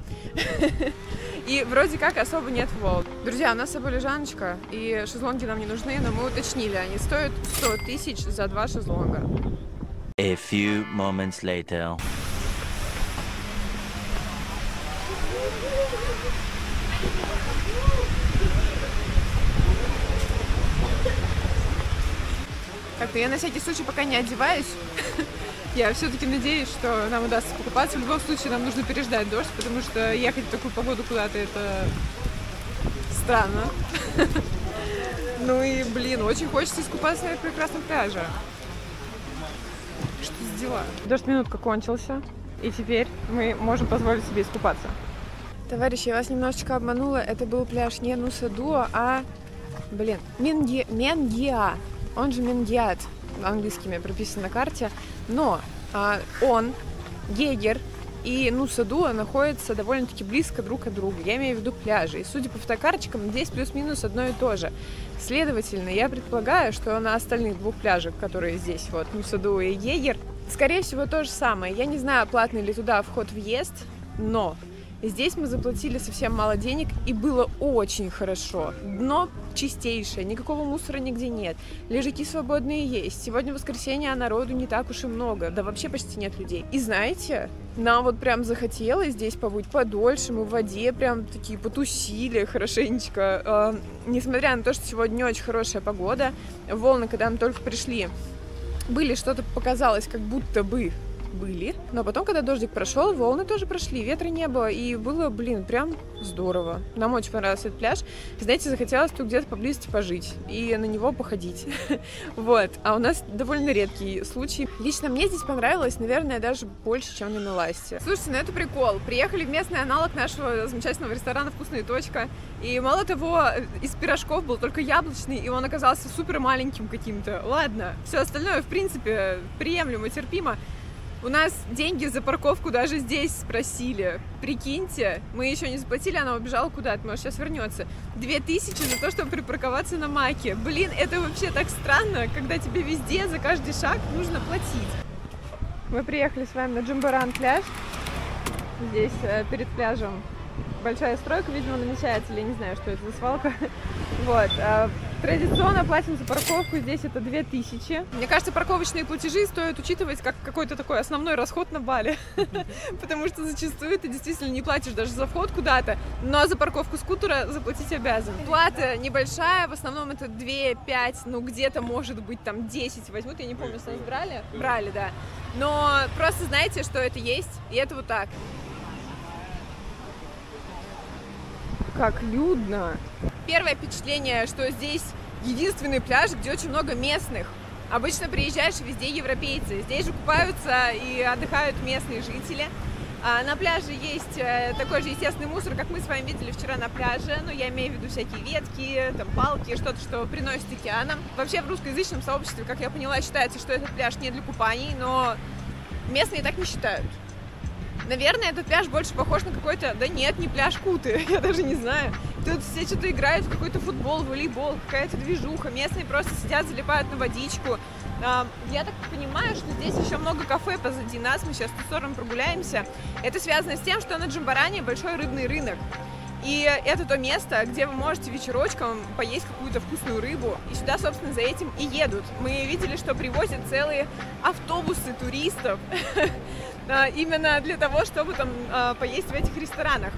И вроде как особо нет волн. Друзья, у нас с собой лежаночка, и шезлонги нам не нужны, но мы уточнили, они стоят 100 тысяч за 2 шезлонга. A few moments later. Как-то я на всякий случай пока не одеваюсь. Я все-таки надеюсь, что нам удастся покупаться. В любом случае нам нужно переждать дождь, потому что ехать в такую погоду куда-то это странно. Ну и, блин, очень хочется искупаться на прекрасном пляже. Что за дела? Дождь минутка кончился, и теперь мы можем позволить себе искупаться. Товарищи, я вас немножечко обманула. Это был пляж не Нуса Дуа, а, блин, Менгиа. Он же Менгиат, английскими прописан на карте. Но он, Гейгер и Нуса Дуа находятся довольно-таки близко друг от друга. Я имею в виду пляжи. И судя по фотокарточкам, здесь плюс-минус одно и то же. Следовательно, я предполагаю, что на остальных 2 пляжах, которые здесь, вот, Нуса Дуа и Гейгер, скорее всего, то же самое. Я не знаю, платный ли туда вход-въезд, но здесь мы заплатили совсем мало денег, и было очень хорошо. Дно чистейшее, никакого мусора нигде нет. Лежаки свободные есть. Сегодня воскресенье, а народу не так уж и много. Да вообще почти нет людей. И знаете, нам вот прям захотелось здесь побыть подольше. Мы в воде прям такие потусили хорошенечко. Несмотря на то, что сегодня не очень хорошая погода, волны, когда мы только пришли, были, что-то показалось, как будто бы были, но потом, когда дождик прошел, волны тоже прошли, ветра не было, и было, блин, прям здорово. Нам очень понравился этот пляж. Знаете, захотелось тут где-то поблизости пожить и на него походить. Вот. А у нас довольно редкий случай. Лично мне здесь понравилось, наверное, даже больше, чем на Меласте. Слушайте, ну это прикол. Приехали в местный аналог нашего замечательного ресторана «Вкусная точка», и мало того, из пирожков был только яблочный, и он оказался супер маленьким каким-то. Ладно, все остальное, в принципе, приемлемо, терпимо. У нас деньги за парковку даже здесь спросили. Прикиньте, мы еще не заплатили, она убежала куда-то, может, сейчас вернется. 2000 за то, чтобы припарковаться на Маке. Блин, это вообще так странно, когда тебе везде за каждый шаг нужно платить. Мы приехали с вами на Джумбаран пляж. Здесь перед пляжем большая стройка, видимо, намечается, или я не знаю, что это за свалка. Вот. Традиционно платим за парковку, здесь это 2000. Мне кажется, парковочные платежи стоит учитывать как какой-то такой основной расход на Бали. Потому что зачастую ты действительно не платишь даже за вход куда-то, но за парковку скутера заплатить обязан. Плата небольшая, в основном это 2-5, ну где-то может быть там 10 возьмут, я не помню, если нас брали. Брали, да. Но просто знаете, что это есть, и это вот так. Как людно. Первое впечатление, что здесь единственный пляж, где очень много местных. Обычно приезжаешь, везде европейцы. Здесь же купаются и отдыхают местные жители. На пляже есть такой же естественный мусор, как мы с вами видели вчера на пляже. Ну, я имею в виду всякие ветки, там, палки, что-то, что приносит океаном. Вообще в русскоязычном сообществе, как я поняла, считается, что этот пляж не для купаний, но местные так не считают. Наверное, этот пляж больше похож на какой-то... Да нет, не пляж Куты, я даже не знаю. Тут все что-то играют в какой-то футбол, волейбол, какая-то движуха. Местные просто сидят, залипают на водичку. Я так понимаю, что здесь еще много кафе позади нас. Мы сейчас в ту сторону прогуляемся. Это связано с тем, что на Джумбаране большой рыбный рынок. И это то место, где вы можете вечерочком поесть какую-то вкусную рыбу. И сюда, собственно, за этим и едут. Мы видели, что привозят целые автобусы туристов. Именно для того, чтобы там поесть в этих ресторанах.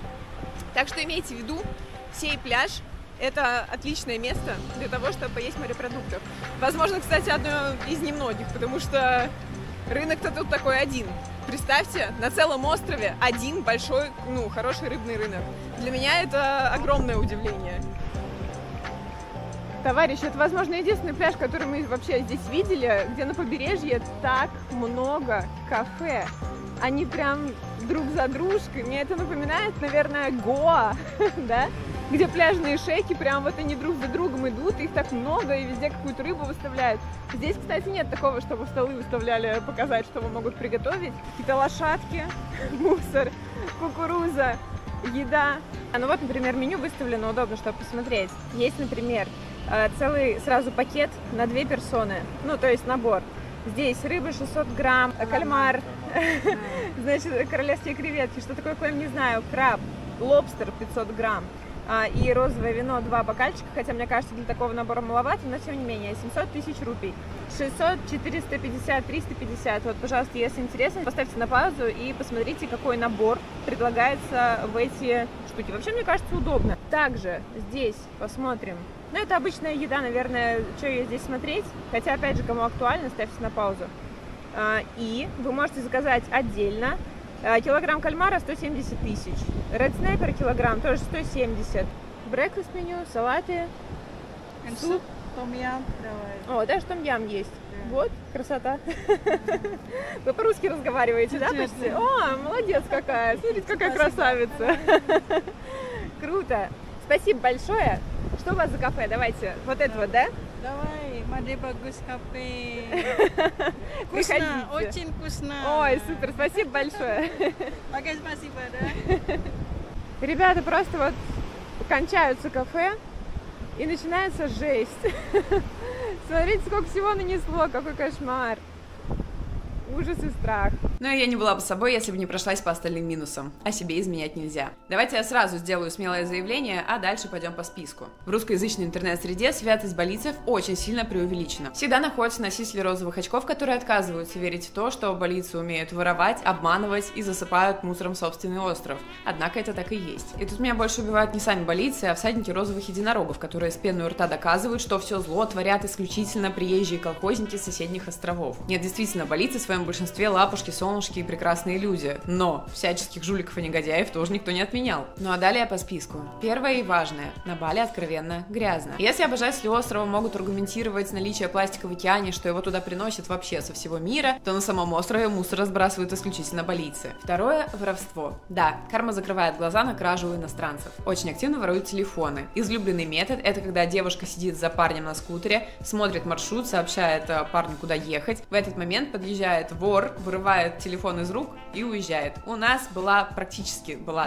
Так что имейте в виду, сей пляж – это отличное место для того, чтобы поесть морепродуктов. Возможно, кстати, одно из немногих, потому что рынок-то тут такой один. Представьте, на целом острове один большой, ну, хороший рыбный рынок. Для меня это огромное удивление. Товарищи, это, возможно, единственный пляж, который мы вообще здесь видели, где на побережье так много кафе. Они прям друг за дружкой. Мне это напоминает, наверное, Гоа, да? Где пляжные шейки, прям вот они друг за другом идут, их так много, и везде какую-то рыбу выставляют. Здесь, кстати, нет такого, чтобы столы выставляли, показать, что вы могут приготовить. Какие-то лошадки, мусор, кукуруза, еда. Ну вот, например, меню выставлено удобно, чтобы посмотреть. Есть, например, целый сразу пакет на 2 персоны, ну, то есть набор. Здесь рыба 600 грамм, кальмар, значит, королевские креветки, что такое клэм, не знаю, краб, лобстер 500 грамм. И розовое вино 2 бокальчика, хотя мне кажется, для такого набора маловато, но тем не менее, 700 тысяч рупий, 600, 450, 350, вот, пожалуйста, если интересно, поставьте на паузу и посмотрите, какой набор предлагается в эти штуки. Вообще, мне кажется, удобно. Также здесь посмотрим, ну, это обычная еда, наверное, что ее здесь смотреть, хотя, опять же, кому актуально, ставьте на паузу. И вы можете заказать отдельно. Килограмм кальмара 170 тысяч. Red Snapper килограмм тоже 170. Breakfast меню, салаты, суп. Том-ям. О, даже том-ям есть. Вот, красота. Вы по-русски разговариваете, да, почти? О, молодец какая. Смотрите, какая красавица. Круто. Спасибо большое. Что у вас за кафе? Давайте. Вот это вот, да? Давай, Маде Багус кафе. Вкусно, очень вкусно. Ой, супер, спасибо большое. Пока спасибо, да? Ребята, просто вот кончаются кафе и начинается жесть. Смотрите, сколько всего нанесло, какой кошмар. Ужас и страх. Но я не была бы собой, если бы не прошлась по остальным минусам. А себе изменять нельзя. Давайте я сразу сделаю смелое заявление, а дальше пойдем по списку. В русскоязычной интернет-среде святость болийцев очень сильно преувеличена. Всегда находятся носители розовых очков, которые отказываются верить в то, что болийцы умеют воровать, обманывать и засыпают мусором собственный остров. Однако это так и есть. И тут меня больше убивают не сами болийцы, а всадники розовых единорогов, которые с пеной у рта доказывают, что все зло творят исключительно приезжие колхозники с соседних островов. Нет, действительно, болийцы в своем большинстве лапушки, солнышки и прекрасные люди. Но всяческих жуликов и негодяев тоже никто не отменял. Ну а далее по списку. Первое и важное. На Бали откровенно грязно. Если обожатели острова могут аргументировать наличие пластика в океане, что его туда приносят вообще со всего мира, то на самом острове мусор разбрасывают исключительно болийцы. Второе – воровство. Да, карма закрывает глаза на кражу у иностранцев. Очень активно воруют телефоны. Излюбленный метод – это когда девушка сидит за парнем на скутере, смотрит маршрут, сообщает парню, куда ехать. В этот момент подъезжает вор, вырывает телефон из рук и уезжает. У нас была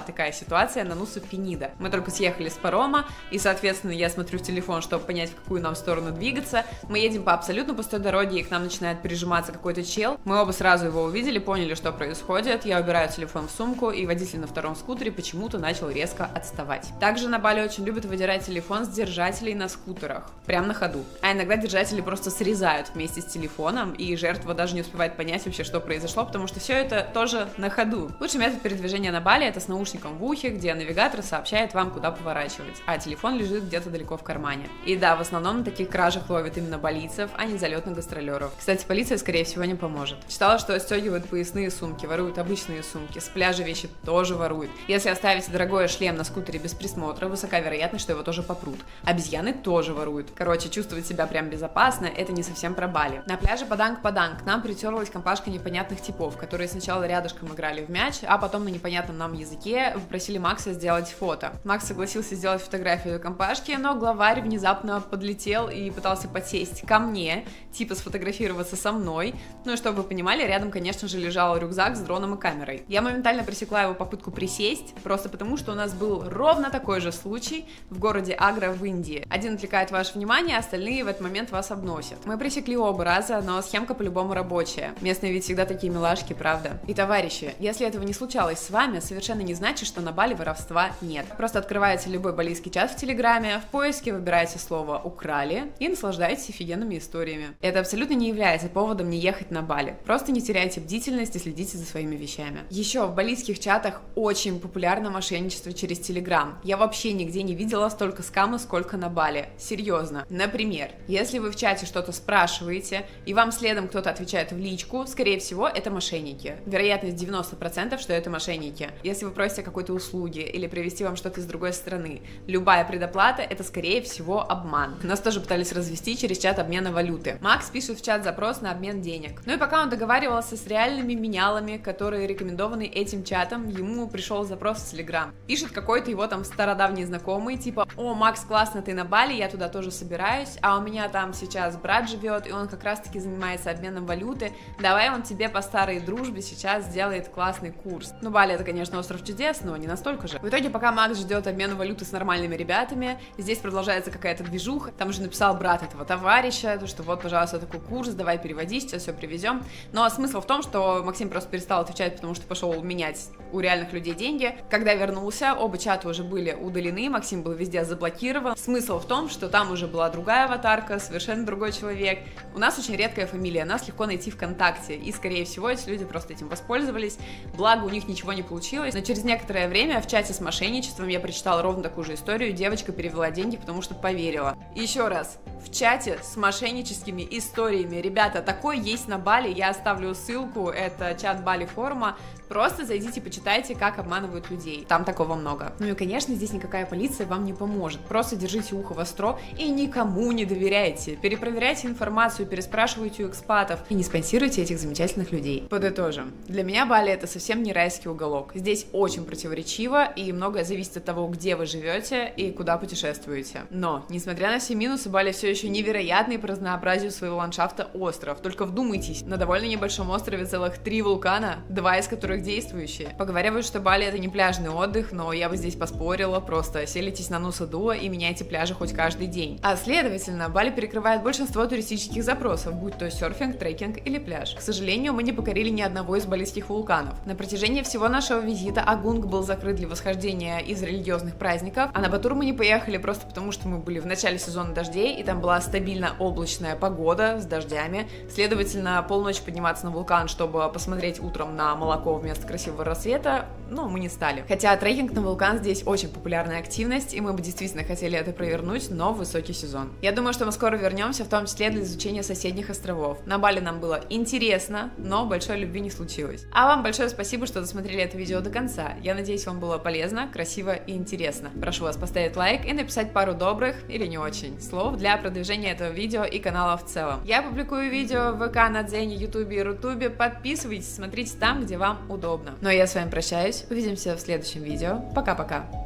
такая ситуация на Нусу Пенида. Мы только съехали с парома, и, соответственно, я смотрю в телефон, чтобы понять, в какую нам сторону двигаться. Мы едем по абсолютно пустой дороге, и к нам начинает прижиматься какой-то чел. Мы оба сразу его увидели, поняли, что происходит. Я убираю телефон в сумку, и водитель на втором скутере почему-то начал резко отставать. Также на Бали очень любят выдирать телефон с держателей на скутерах, прямо на ходу. А иногда держатели просто срезают вместе с телефоном, и жертва даже не успевает понять вообще, что произошло, потому что все это тоже на ходу. Лучший метод передвижения на Бали — это с наушником в ухе, где навигатор сообщает вам, куда поворачивать, а телефон лежит где-то далеко в кармане. И да, в основном на таких кражах ловят именно балийцев, а не залетных гастролеров. Кстати, полиция, скорее всего, не поможет. Читала, что отстегивают поясные сумки, воруют обычные сумки, с пляжа вещи тоже воруют. Если оставите дорогой шлем на скутере без присмотра, высока вероятность, что его тоже попрут. Обезьяны тоже воруют. Короче, чувствовать себя прям безопасно — это не совсем про Бали. На пляже Паданг-Паданг к нам притерлась компашка непонятных типов, которые сначала рядышком играли в мяч, а потом на непонятном нам языке попросили Макса сделать фото. Макс согласился сделать фотографию компашки, но главарь внезапно подлетел и пытался подсесть ко мне, типа сфотографироваться со мной. Ну и чтобы вы понимали, рядом, конечно же, лежал рюкзак с дроном и камерой. Я моментально пресекла его попытку присесть, просто потому что у нас был ровно такой же случай в городе Агра в Индии. Один отвлекает ваше внимание, остальные в этот момент вас обносят. Мы пресекли оба раза, но схемка по-любому рабочая. Местные ведь всегда такие милашки, правда? И, товарищи, если этого не случалось с вами, совершенно не значит, что на Бали воровства нет. Просто открываете любой балийский чат в Телеграме, в поиске выбираете слово «украли» и наслаждаетесь офигенными историями. Это абсолютно не является поводом не ехать на Бали. Просто не теряйте бдительность и следите за своими вещами. Еще в балийских чатах очень популярно мошенничество через Телеграм. Я вообще нигде не видела столько скама, сколько на Бали. Серьезно. Например, если вы в чате что-то спрашиваете, и вам следом кто-то отвечает в личку, скорее всего, это мошенники. Вероятность 90%, что это мошенники. Если вы просите какой-то услуги или привезти вам что-то с другой стороны, любая предоплата — это, скорее всего, обман. Нас тоже пытались развести через чат обмена валюты. Макс пишет в чат запрос на обмен денег. Ну и пока он договаривался с реальными менялами, которые рекомендованы этим чатом, ему пришел запрос в Телеграм. Пишет какой-то его там стародавний знакомый, типа: «О, Макс, классно, ты на Бали, я туда тоже собираюсь, а у меня там сейчас брат живет, и он как раз-таки занимается обменом валюты. Да, давай он тебе по старой дружбе сейчас сделает классный курс. Ну, Бали это, конечно, остров чудес, но не настолько же. В итоге, пока Макс ждет обмен валюты с нормальными ребятами, здесь продолжается какая-то движуха. Там уже написал брат этого товарища, то, что вот, пожалуйста, такой курс, давай переводи, сейчас все привезем. Но смысл в том, что Максим просто перестал отвечать, потому что пошел менять у реальных людей деньги. Когда вернулся, оба чата уже были удалены, Максим был везде заблокирован. Смысл в том, что там уже была другая аватарка, совершенно другой человек. У нас очень редкая фамилия, нас легко найти ВКонтакте, и, скорее всего, эти люди просто этим воспользовались, благо у них ничего не получилось. Но через некоторое время в чате с мошенничеством я прочитала ровно такую же историю, девочка перевела деньги, потому что поверила. И еще раз, в чате с мошенническими историями, ребята, такой есть на Бали, я оставлю ссылку, это чат Бали форума, просто зайдите, почитайте, как обманывают людей, там такого много. Ну и, конечно, здесь никакая полиция вам не поможет, просто держите ухо востро и никому не доверяйте, перепроверяйте информацию, переспрашивайте у экспатов и не спонсируйте этих замечательных людей. Подытожим, для меня Бали это совсем не райский уголок, здесь очень противоречиво и многое зависит от того, где вы живете и куда путешествуете. Но, несмотря на все минусы, Бали все еще невероятный по разнообразию своего ландшафта остров, только вдумайтесь, на довольно небольшом острове целых 3 вулкана, 2 из которых действующие. Поговаривают, что Бали это не пляжный отдых, но я бы здесь поспорила, просто селитесь на Нуса Дуа и меняйте пляжи хоть каждый день. А следовательно, Бали перекрывает большинство туристических запросов, будь то серфинг, трекинг или пляж. К сожалению, мы не покорили ни одного из балийских вулканов. На протяжении всего нашего визита Агунг был закрыт для восхождения из религиозных праздников, а на Батур мы не поехали просто потому, что мы были в начале сезона дождей, и там была стабильно облачная погода с дождями. Следовательно, полночи подниматься на вулкан, чтобы посмотреть утром на молоко вместо красивого рассвета, ну, мы не стали. Хотя трекинг на вулкан здесь очень популярная активность, и мы бы действительно хотели это провернуть, но в высокий сезон. Я думаю, что мы скоро вернемся, в том числе для изучения соседних островов. На Бали нам было интересно, но большой любви не случилось. А вам большое спасибо, что досмотрели это видео до конца. Я надеюсь, вам было полезно, красиво и интересно. Прошу вас поставить лайк и написать пару добрых или не очень слов для продвижения этого видео и канала в целом. Я публикую видео в ВК, на Дзене, Ютубе и Рутубе. Подписывайтесь, смотрите там, где вам удобно. Ну а я с вами прощаюсь. Увидимся в следующем видео. Пока-пока.